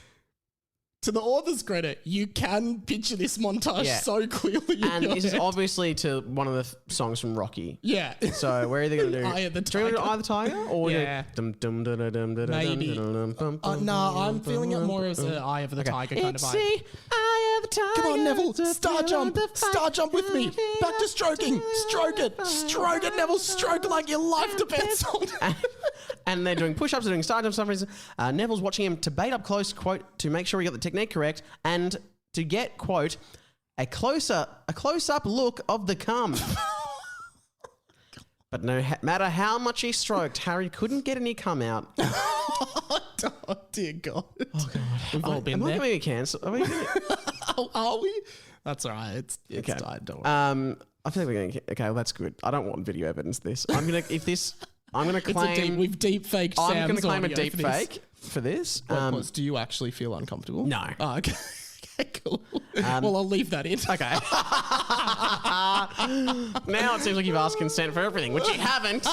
to the author's credit, you can picture this montage Yeah. so clearly. In And your this is head. obviously to one of the songs from Rocky. Yeah. So we're either going to do Eye of the Do you want to do Tiger. Eye of the Tiger or Yeah. Maybe. No, I'm feeling it more as an Eye of the Tiger kind of It's vibe. the Eye of the Tiger. Come on, Neville. to Star feel jump. the Star jump with me. Back to stroking. Stroke it. Stroke it, Neville. Stroke it like your life depends on it. And they're doing push-ups, they're doing star jumps, for some reason. Neville's watching him debate up close, quote, to make sure he got the technique correct, and to get, quote, a close-up look of the cum. But no matter how much he stroked, Harry couldn't get any cum out. Oh, dear God. Oh, God. We've all been there. Am I going to cancel? Are we? That's all right. It's okay. died. Don't worry. I feel like we're going to... Okay, well, that's good. I don't want video evidence of this. I'm going to claim... We've deep faked Sam's I'm going to claim a audio deep for this. fake for this. Do you actually feel uncomfortable? No. Oh, okay. Okay, cool. Well, I'll leave that in. Okay. Now it seems like you've asked consent for everything, which you haven't.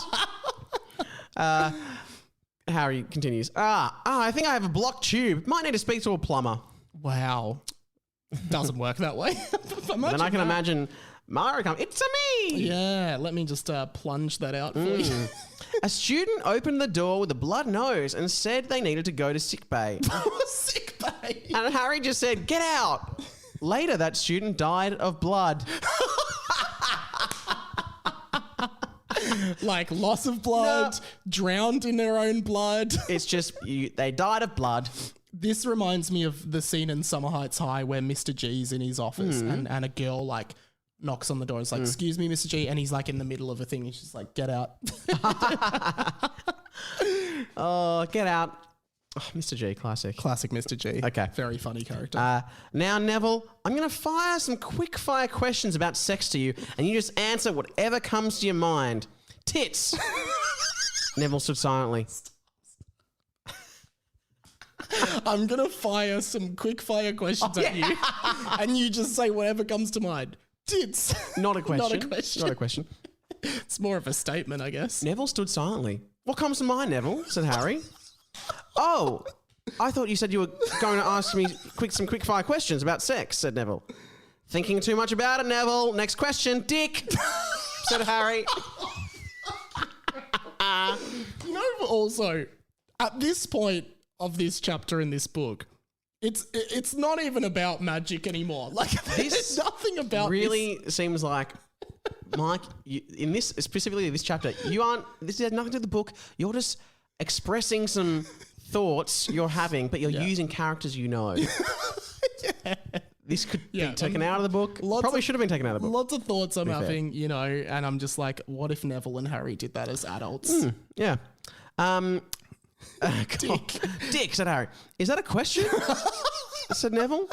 Harry continues. I think I have a blocked tube. Might need to speak to a plumber. Wow. Doesn't work that way. Then I can imagine Mario come. It's a me. Yeah, let me just plunge that out for you. A student opened the door with a blood nose and said they needed to go to sick bay. Sick bay. And Harry just said, "Get out." Later, that student died of blood. Like loss of blood, drowned in their own blood. It's just, they died of blood. This reminds me of the scene in Summer Heights High where Mr. G's in his office and a girl like knocks on the door. It's like, "Excuse me, Mr. G." And he's like in the middle of a thing. He's just like, "Get out." Oh, get out. Oh, Mr. G, classic. Classic Mr. G. Okay. Very funny character. Now, Neville, I'm going to fire some quick fire questions about sex to you, and you just answer whatever comes to your mind. Tits. Neville stood silently. I'm going to fire some quick fire questions at you, and you just say whatever comes to mind. Tits. Not a question. Not a question. Not a question. It's more of a statement, I guess. Neville stood silently. "What comes to mind, Neville?" said Harry. "Oh, I thought you said you were going to ask me some quick fire questions about sex," said Neville. "Thinking too much about it, Neville. Next question, dick," said Harry. You know, also, at this point of this chapter in this book, it's not even about magic anymore. Like, there's nothing about really seems like, Mike, in this, specifically this chapter, this has nothing to do with the book. You're just expressing some thoughts you're having, but you're using characters you know. Yeah. This could be taken out of the book. Probably should have been taken out of the book. Lots of thoughts I'm having, you know, and I'm just like, what if Neville and Harry did that as adults? Yeah. Dick, said Harry. "Is that a question?" said Neville.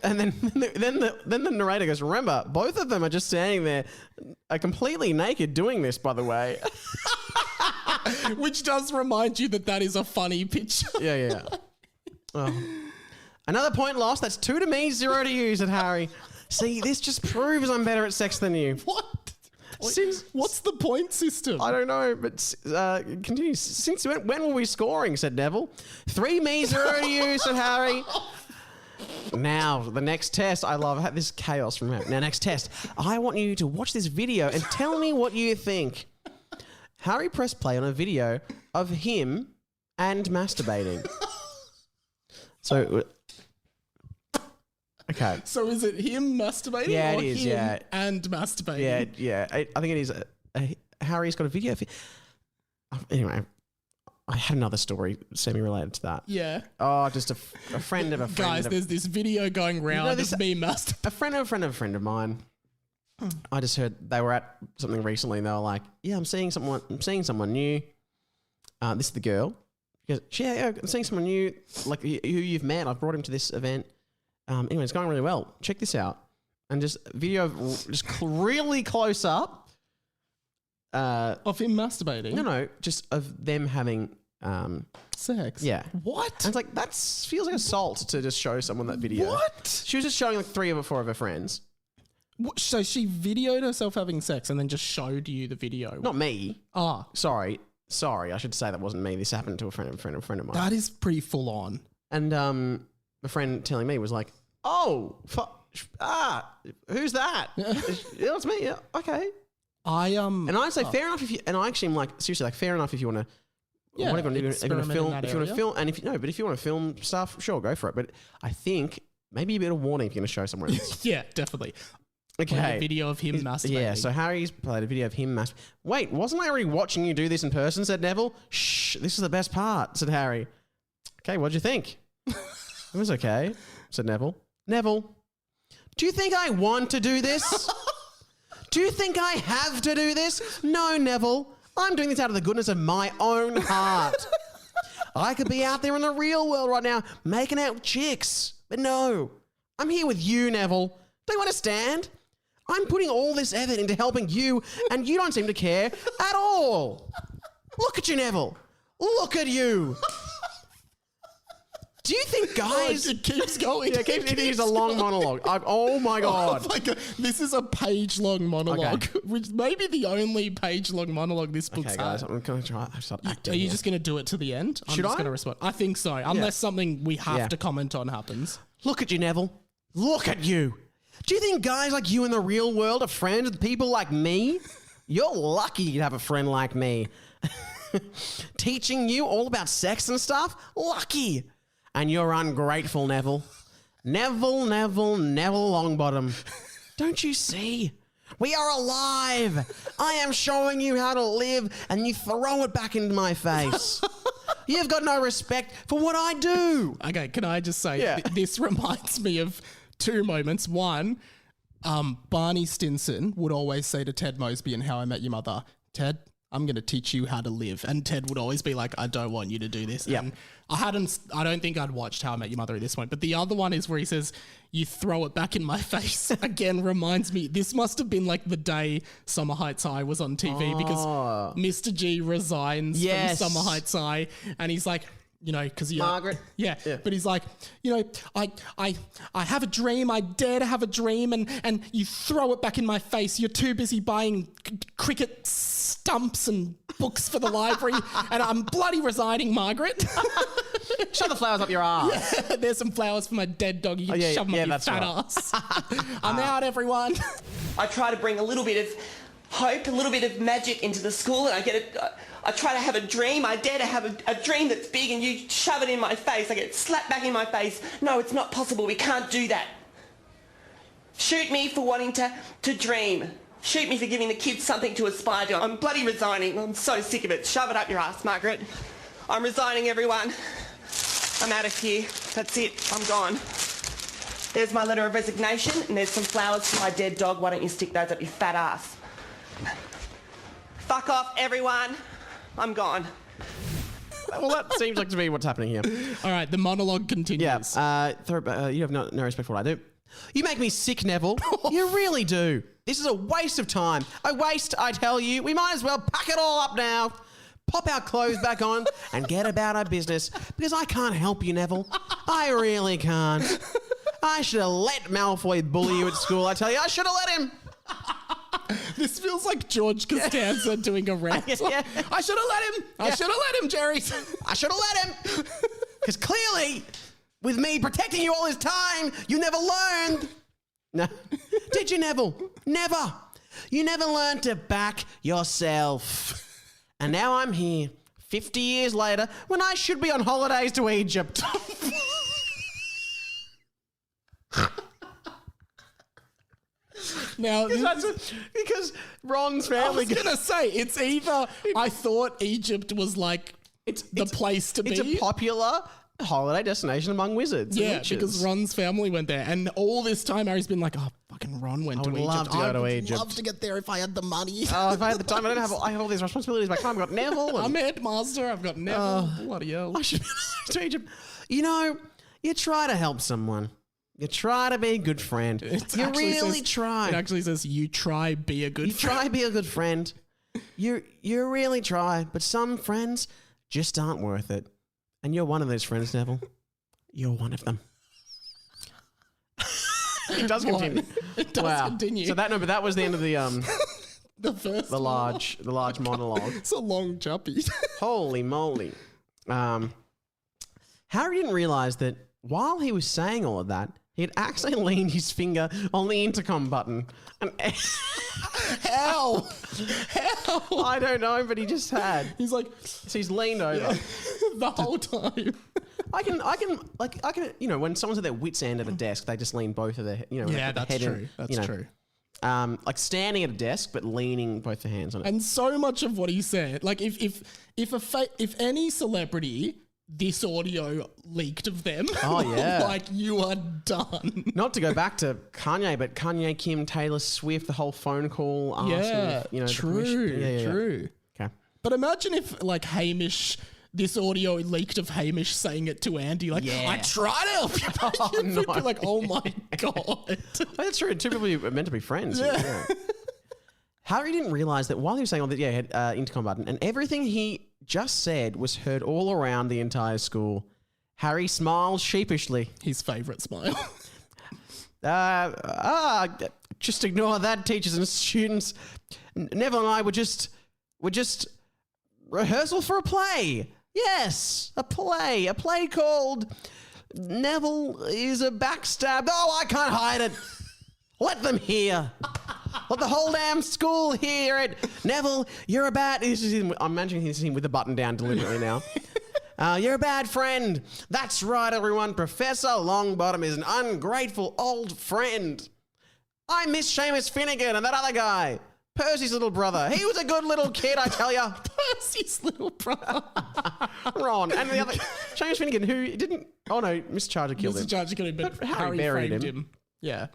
And then the narrator goes, "Remember, both of them are just standing there, completely naked, doing this, by the way." Which does remind you that is a funny picture. Yeah. Oh. "Another point lost. That's 2 to me, 0 to you," said Harry. "See, this just proves I'm better at sex than you." What? What's the point system? I don't know, but continue. "Since when were we scoring?" said Neville. 3 me, 0 to you, said Harry. "Now, the next test." I love this chaos from Harry. "Now, next test. I want you to watch this video and tell me what you think." Harry pressed play on a video of him and masturbating. So... Okay. So is it him masturbating? Yeah, or it is. him Yeah, and masturbating. Yeah. I think it is. Harry's got a video. Anyway, I had another story semi-related to that. Yeah. Oh, just a friend of a friend. Guys, there's this video going round of me masturbating. A friend of a friend of mine. I just heard they were at something recently, and they were like, "Yeah, I'm seeing someone new." This is the girl. She goes, "Yeah, I'm seeing someone new, like who you've met. I've brought him to this event. Anyway, it's going really well. Check this out." And just video of just really close up. Of him masturbating? No, just of them having... sex? Yeah. What? And it's like, that feels like assault to just show someone that video. What? She was just showing like 3 or 4 of her friends. So she videoed herself having sex and then just showed you the video? Not me. Ah. Sorry, I should say that wasn't me. This happened to a friend of mine. That is pretty full on. And the friend telling me was like, "Oh, who's that?" "Yeah, it's me." "Yeah, okay." And I'd say fair enough if you, and I actually am like, seriously, like, fair enough if you want to, whatever, if you want to film, and if you want to film stuff, sure, go for it. But I think maybe a bit of warning if you're going to show somewhere else. Yeah, definitely. Okay. Like a video of him masturbating. Yeah, so Harry's played a video of him masturbating. "Wait, wasn't I already watching you do this in person?" said Neville. "Shh, this is the best part," said Harry. "Okay, what'd you think?" "It was okay," said Neville. "Neville, do you think I want to do this? Do you think I have to do this? No, Neville. I'm doing this out of the goodness of my own heart. I could be out there in the real world right now making out with chicks. But no, I'm here with you, Neville. Don't you understand? I'm putting all this effort into helping you, and you don't seem to care at all. Look at you, Neville. Look at you. Do you think guys... It keeps going. Yeah, it is a long monologue. Oh my God. Oh my God. This is a page-long monologue, which may be the only page-long monologue this book's Okay, guys, had. I'm going to try. I start acting. Are you here. just going to do it to the end? I'm Should just I? going to respond. I think so, unless something we have Yeah. to comment on happens. Look at you, Neville. Look at you. Do you think guys like you in the real world are friends with people like me? You're lucky to have a friend like me. Teaching you all about sex and stuff? Lucky. And you're ungrateful, Neville. Neville Longbottom. Don't you see? We are alive. I am showing you how to live, and you throw it back into my face. You've got no respect for what I do. Okay, can I just say, Yeah. this reminds me of two moments. One, Barney Stinson would always say to Ted Mosby in How I Met Your Mother, Ted, I'm going to teach you how to live. And Ted would always be like, I don't want you to do this. Yeah. And I don't think I'd watched How I Met Your Mother at this point. But the other one is where he says, you throw it back in my face. Again, reminds me, this must have been like the day Summer Heights High was on TV because Mr. G resigns Yes. from Summer Heights High. And he's like, you know, because Margaret? Yeah, but he's like, you know, I have a dream. I dare to have a dream, and you throw it back in my face. You're too busy buying cricket stumps and books for the library, and I'm bloody resigning, Margaret. Shove the flowers up your ass. Yeah, there's some flowers for my dead dog. You can shove them up your fat ass. I'm out, everyone. I try to bring a little bit of hope, a little bit of magic into the school, and I try to have a dream. I dare to have a dream that's big, and you shove it in my face. I get slapped back in my face. No, it's not possible. We can't do that. Shoot me for wanting to dream. Shoot me for giving the kids something to aspire to. I'm bloody resigning. I'm so sick of it. Shove it up your ass, Margaret. I'm resigning, everyone. I'm out of here. That's it. I'm gone. There's my letter of resignation, and there's some flowers for my dead dog. Why don't you stick those up your fat ass? Fuck off, everyone. I'm gone. Well, that seems like to be what's happening here. All right, the monologue continues. You have no respect for what I do. You make me sick, Neville. You really do. This is a waste of time. A waste, I tell you. We might as well pack it all up now. Pop our clothes back on and get about our business, because I can't help you, Neville. I really can't. I should have let Malfoy bully you at school. I tell you, I should have let him. This feels like George Costanza doing a rant. Yeah. I should have let him. I should have let him, Jerry. I should have let him. Because clearly, with me protecting you all this time, you never learned. No. Did you, Neville? Never. You never learned to back yourself. And now I'm here, 50 years later, when I should be on holidays to Egypt. Now, Because Ron's I family... was gonna say it's either I thought Egypt was like it's the place to It's be. a popular holiday destination among wizards. and Yeah, witches. because Ron's family went there, and all this time Harry's been like, "Oh, fucking Ron went to would Egypt. love to go to I would Egypt. love to get there if I had the money. Oh, if I had the time, I have all these responsibilities back home. I've got Neville. I'm And headmaster. I've got Neville. Bloody hell. I should be to Egypt. You know, you try to help someone. You try to be a good friend. It You actually really says- try. It actually says you try be a good You friend. try to be a good friend. You really try, but some friends just aren't worth it. And you're one of those friends, Neville. You're one of them. It does continue. It does continue. So that was the end of the the first the large monologue. It's a long juppy. Holy moly. Harry didn't realize that while he was saying all of that, he had actually leaned his finger on the intercom button. And How? How? I don't know, but he just had. He's like So he's leaned over. the whole time. I can, when someone's at their wit's end at a desk, they just lean both of their, Yeah, the that's head true. That's true. Like standing at a desk, but leaning both their hands on it. And so much of what he said, like if any celebrity this audio leaked of them. Oh, yeah. Like, you are done. Not to go back to Kanye, but Kanye, Kim, Taylor Swift, the whole phone call. Asking if, you know, True. Okay. But imagine if, like, Hamish, this audio leaked of Hamish saying it to Andy, like, I tried to help you, but you'd be like, oh my God. Oh, that's true. Two people are meant to be friends. Yeah. Harry didn't realise that while he was saying all that, he had intercom button, and everything he just said was heard all around the entire school. Harry smiled sheepishly. His favourite smile. Just ignore that, teachers and students. Neville and I were just rehearsal for a play. Yes, a play called Neville is a Backstab. Oh, I can't hide it. Let them hear. Let the whole damn school hear it. Neville, you're a bad... I'm imagining this is him with the button down deliberately now. You're a bad friend. That's right, everyone. Professor Longbottom is an ungrateful old friend. I miss Seamus Finnegan and that other guy. Percy's little brother. He was a good little kid, I tell ya. Percy's little brother. Ron. And the other... Seamus Finnegan, who didn't... Oh, no, Mr. Charger killed him. Mr. Charger killed him, but Harry buried framed him. Yeah.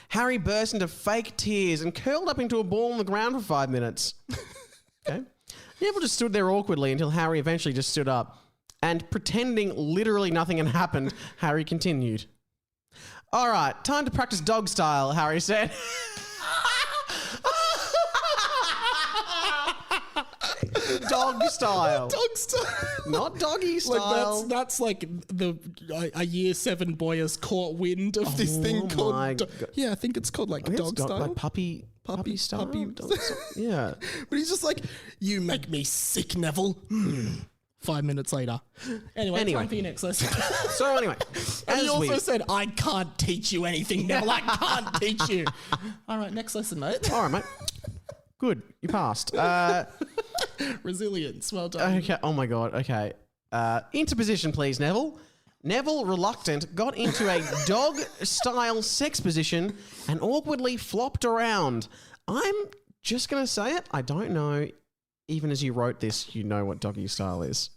Harry burst into fake tears and curled up into a ball on the ground for 5 minutes. Okay. Neville just stood there awkwardly until Harry eventually just stood up. And pretending literally nothing had happened, Harry continued. All right, time to practice dog style, Harry said. Dog style. Dog style. Not doggy style. Like that's like a year 7 boy has caught wind of this thing called... Yeah, I think it's called like dog style. Like puppy style? Dog style? Yeah. But he's just like, you make me sick, Neville. 5 minutes later. Anyway, time for your next lesson. So anyway. And he also said, I can't teach you anything, Neville. I can't teach you. All right, next lesson, mate. All right, mate. Good. You passed. Resilience. Well done. Okay. Oh, my God. Okay. Into position, please, Neville. Neville, reluctant, got into a dog-style sex position and awkwardly flopped around. I'm just going to say it. I don't know. Even as you wrote this, you know what doggy style is.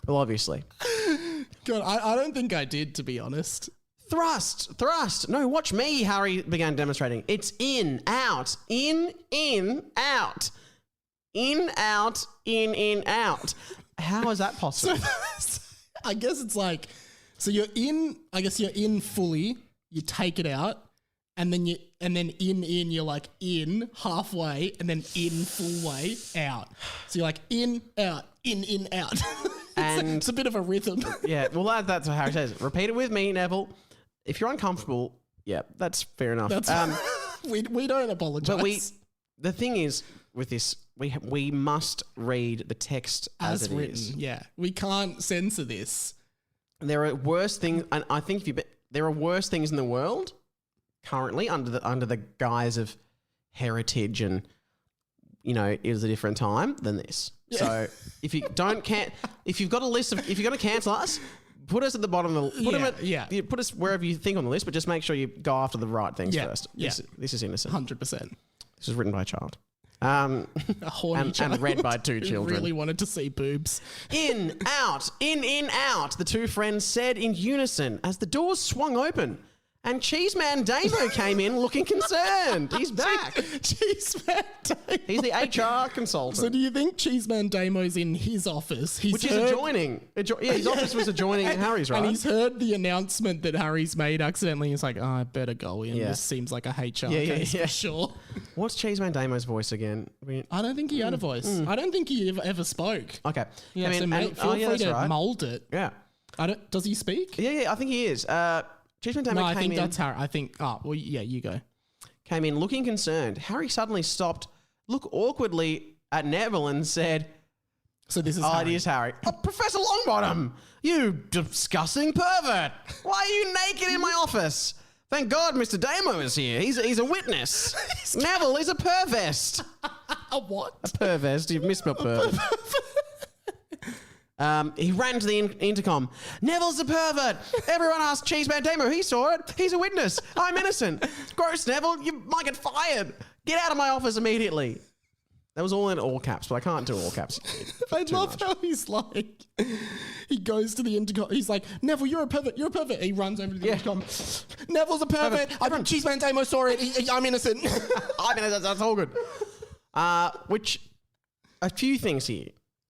Well, obviously. God, I don't think I did, to be honest. Thrust. No, watch me, Harry began demonstrating. It's in, out, out. In, out, in, out. How is that possible? I guess it's like, so you're in, I guess you're in fully, you take it out, and then you're like in halfway, and then in full way out. So you're like in, out, in, out. It's a bit of a rhythm. Yeah, well, that's what Harry says. Repeat it with me, Neville. If you're uncomfortable, yeah, that's fair enough. We don't apologise. But the thing is, with this, we must read the text as it written. is. Yeah, we can't censor this. There are worse things, and I think there are worse things in the world currently under the guise of heritage and, you know, it was a different time than this. Yeah. So if you've got a list of, if you're going to cancel us, put us at the bottom of the... Put us wherever you think on the list, but just make sure you go after the right things first. Yeah. This is innocent. 100%. This was written by a child. A horny child. And read by 2 children. Really wanted to see boobs. In, out, out, the 2 friends said in unison as the doors swung open. And Cheeseman Damo came in looking concerned. He's back. Cheeseman Damo. He's the HR consultant. So do you think Cheeseman Damo's in his office? Which is adjoining. His office was adjoining Harry's, right? And he's heard the announcement that Harry's made accidentally. He's like, oh, I better go in. Yeah. This seems like a HR case for sure. What's Cheeseman Damo's voice again? I don't think he had a voice. I don't think he ever spoke. Okay. Yeah, so feel free to mould it. Yeah. Does he speak? Yeah, I think he is. Cheeseman Damo I think that's Harry. I think, you go. Came in looking concerned. Harry suddenly stopped, looked awkwardly at Neville and said, so this is Harry. It is Harry. Oh, Professor Longbottom, you disgusting pervert. Why are you naked in my office? Thank God Mr. Damo is here. He's a witness. Neville is a pervest. A what? A pervest. You've misspelled perv. He ran to the intercom. Neville's a pervert. Everyone asked Cheeseman Damo. He saw it. He's a witness. I'm innocent. Gross, Neville. You might get fired. Get out of my office immediately. That was all in all caps, but I can't do all caps. I too love much. how he's like, he goes to the intercom. He's like, Neville, you're a pervert. You're a pervert. He runs over to the intercom. Neville's a pervert. Cheeseman Damo saw it. I'm innocent. I mean, that's all good. Which, a few things here.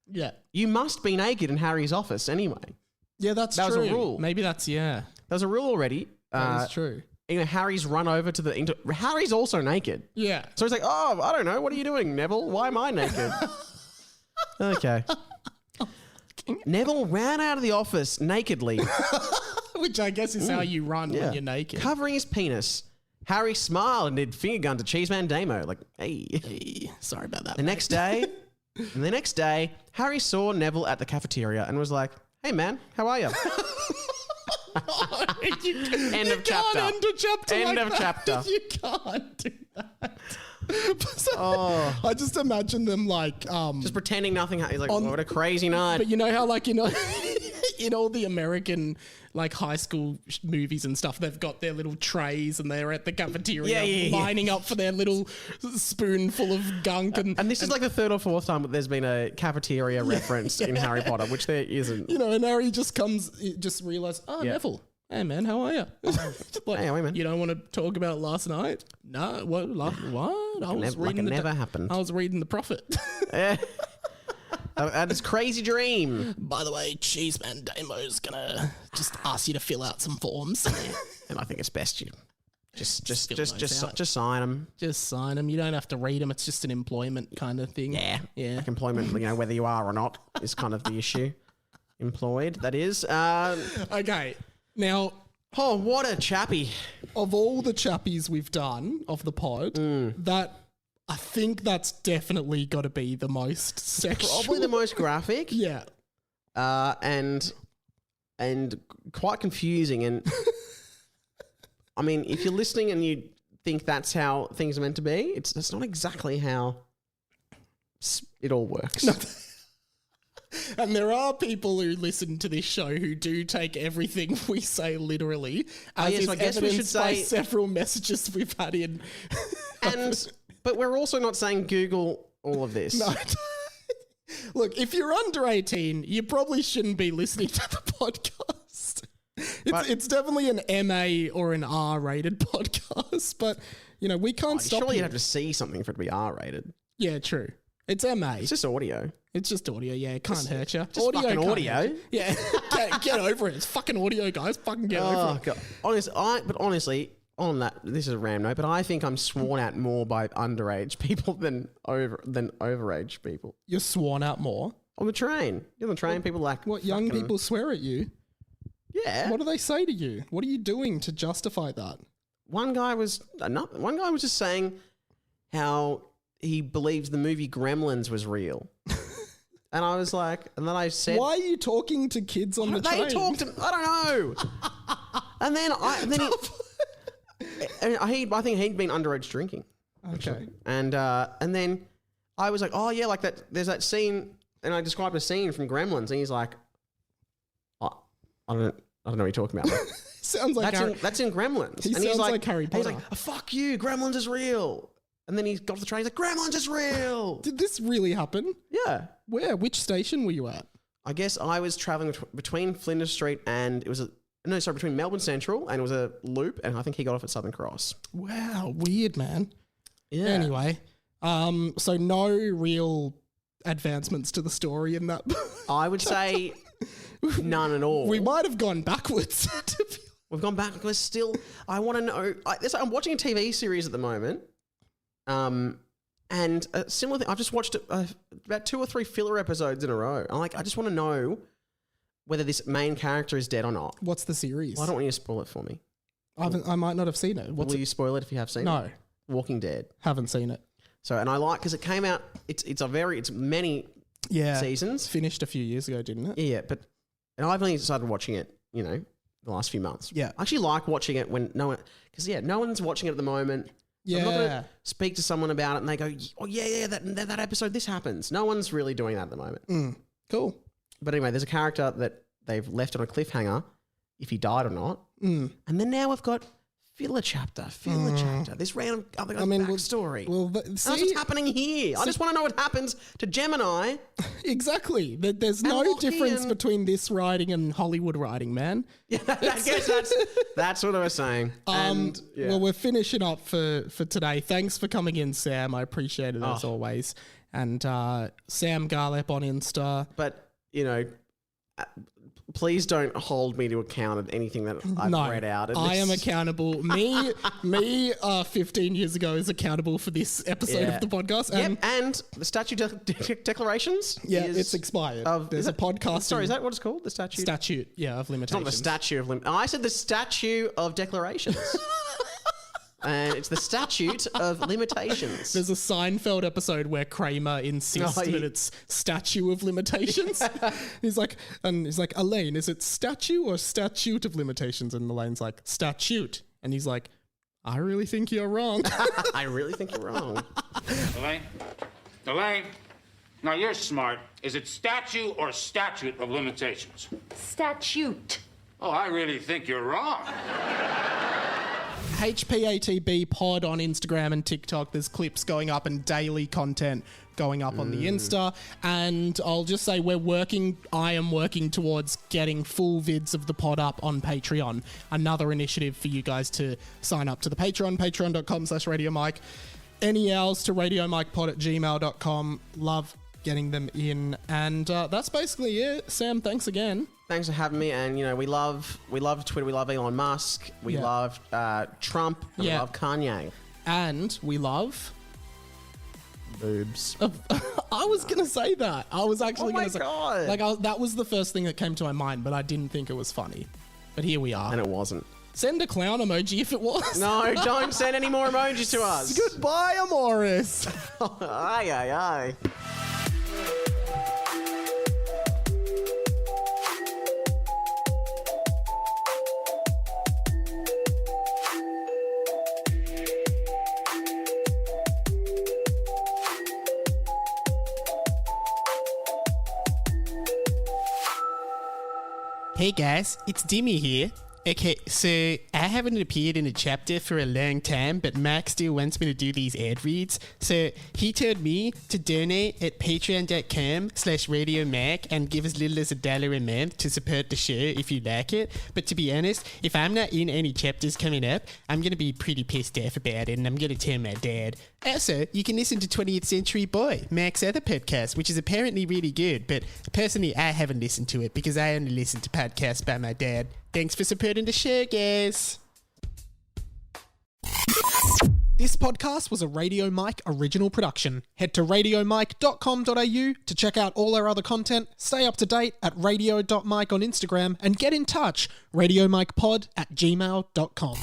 Yeah. You must be naked in Harry's office anyway. Yeah, that was a rule. Maybe that's, There was a rule already. that is true. You know, Harry's run over to the... Harry's also naked. Yeah. So he's like, oh, I don't know. What are you doing, Neville? Why am I naked? Okay. Neville ran out of the office nakedly. Which I guess is how you run when you're naked. Covering his penis. Harry smiled and did finger gun to Cheeseman Damo. Like, hey. Sorry about that. The next day, Harry saw Neville at the cafeteria and was like, hey, man, how are you? End of chapter. End of chapter. You can't do that. I just imagine them like just pretending nothing. He's like, what a crazy night. But you know how like, you know, in all the American like high school movies and stuff, they've got their little trays and they're at the cafeteria lining up for their little spoonful of gunk. And this is like the third or fourth time that there's been a cafeteria reference in Harry Potter, which there isn't. You know, and Harry just just realised, Neville. Hey man, how are you? Like, hey, man. You don't want to talk about last night? No, what? I was reading never happened. I was reading The Prophet. And it's crazy dream. By the way, Cheeseman Damo's gonna just ask you to fill out some forms, and I think it's best you just sign them. Just sign them. You don't have to read them. It's just an employment kind of thing. Yeah. Like employment. You know, whether you are or not is kind of the issue. Employed, that is. Okay. Now, oh, what a chappy! Of all the chappies we've done of the pod, I think that's definitely got to be the most sexual. Probably the most graphic. Yeah. And quite confusing. And I mean, if you're listening and you think that's how things are meant to be, it's not exactly how it all works. No. And there are people who listen to this show who do take everything we say literally, as is I guess we should by say several messages we've had in. But we're also not saying Google all of this. No. Look, if you're under 18, you probably shouldn't be listening to the podcast. It's definitely an MA or an R-rated podcast, but you know we can't stop. Surely you have to see something for it to be R-rated. Yeah, true. It's MA. It's just audio. It's just audio. Yeah, it can't hurt you. Just fucking audio. Yeah, get over it. It's fucking audio, guys. Fucking get over it. God. Honestly, on that, this is a random note, but I think I'm sworn at more by underage people than overage people. You're sworn out more on the train. You're on the train. People like what? Young people swear at you. Yeah. What do they say to you? What are you doing to justify that? One guy was just saying how he believes the movie Gremlins was real. And I was like, and then I said, why are you talking to kids on the train? They talked to, I don't know. and then I think he'd been underage drinking. Okay. And then I was like, oh yeah, like that, there's that scene, and I described a scene from Gremlins, and he's like, I don't know what you're talking about. Sounds like that's in Gremlins. He sounds like Harry Potter. He's like, oh, fuck you, Gremlins is real. And then he got off the train, he's like, Gremlins is real. Did this really happen? Yeah. Where? Which station were you at? I guess I was travelling between Flinders Street and between Melbourne Central, and it was a loop, and I think he got off at Southern Cross. Wow, weird, man. Yeah. Anyway, so no real advancements to the story in that. I would say none at all. We might have gone backwards. We've gone back because still, I want to know. I'm watching a TV series at the moment. And a similar thing, I've just watched about 2 or 3 filler episodes in a row. I just want to know whether this main character is dead or not. What's the series? Well, I don't want you to spoil it for me. I might not have seen it. Will you spoil it if you have seen it? No. Walking Dead. Haven't seen it. So, and I like, because it came out, it's many seasons. Finished a few years ago, didn't it? Yeah, and I've only started watching it, the last few months. Yeah. I actually like watching it when no one's watching it at the moment. Yeah. I'm not going to speak to someone about it and they go, oh, yeah, that episode, this happens. No one's really doing that at the moment. Cool. But anyway, there's a character that they've left on a cliffhanger if he died or not. And then now we've got Fill a chapter. This random other guy's backstory. That's what's happening here. I just want to know what happens to Gemini. Exactly. There's no difference between this writing and Hollywood writing, man. Yeah, I guess that's what I was saying. Well, we're finishing up for today. Thanks for coming in, Sam. I appreciate it as always. And Sam Garlepp on Insta. But, please don't hold me to account of anything that I've read out. I am accountable. Me, 15 years ago is accountable for this episode of the podcast. And the statute declarations. Yeah, it's expired. There's a podcast. Sorry, is that what it's called? The statute? Statute, of limitations. It's not the statute of limitations. I said the statute of declarations. And it's the statute of limitations. There's a Seinfeld episode where Kramer insists that it's statute of limitations. He's like, Elaine, is it statue or statute of limitations? And Elaine's like, statute. And he's like, I really think you're wrong. I really think you're wrong. Elaine, now you're smart. Is it statue or statute of limitations? Statute. Oh, I really think you're wrong. HPATB pod on Instagram and TikTok. There's clips going up and daily content going up on the Insta. And I'll just say I am working towards getting full vids of the pod up on Patreon. Another initiative for you guys to sign up to the Patreon, patreon.com/Radio Mike. NELs to radiomikepod@gmail.com. Love getting them in. And that's basically it. Sam, thanks again. Thanks for having me. And, we love Twitter. We love Elon Musk. We love Trump. And we love Kanye. And we love... boobs. I was going to say that. I was actually going to say... Oh, my God. That was the first thing that came to my mind, but I didn't think it was funny. But here we are. And it wasn't. Send a clown emoji if it was. No, don't send any more emojis to us. Goodbye, Amoris. Aye. Hey guys, it's Dimmy here. Okay, so I haven't appeared in a chapter for a long time, but Mark still wants me to do these ad reads. So he told me to donate at patreon.com/Radio Mac and give as little as $1 a month to support the show if you like it. But to be honest, if I'm not in any chapters coming up, I'm going to be pretty pissed off about it and I'm going to tell my dad. Also, you can listen to 20th Century Boy, Mac's other podcast, which is apparently really good, but personally I haven't listened to it because I only listen to podcasts by my dad. Thanks for supporting the show, guys. This podcast was a Radio Mike original production. Head to radiomike.com.au to check out all our other content, stay up to date at radio.mike on Instagram, and get in touch, radiomikepod@gmail.com.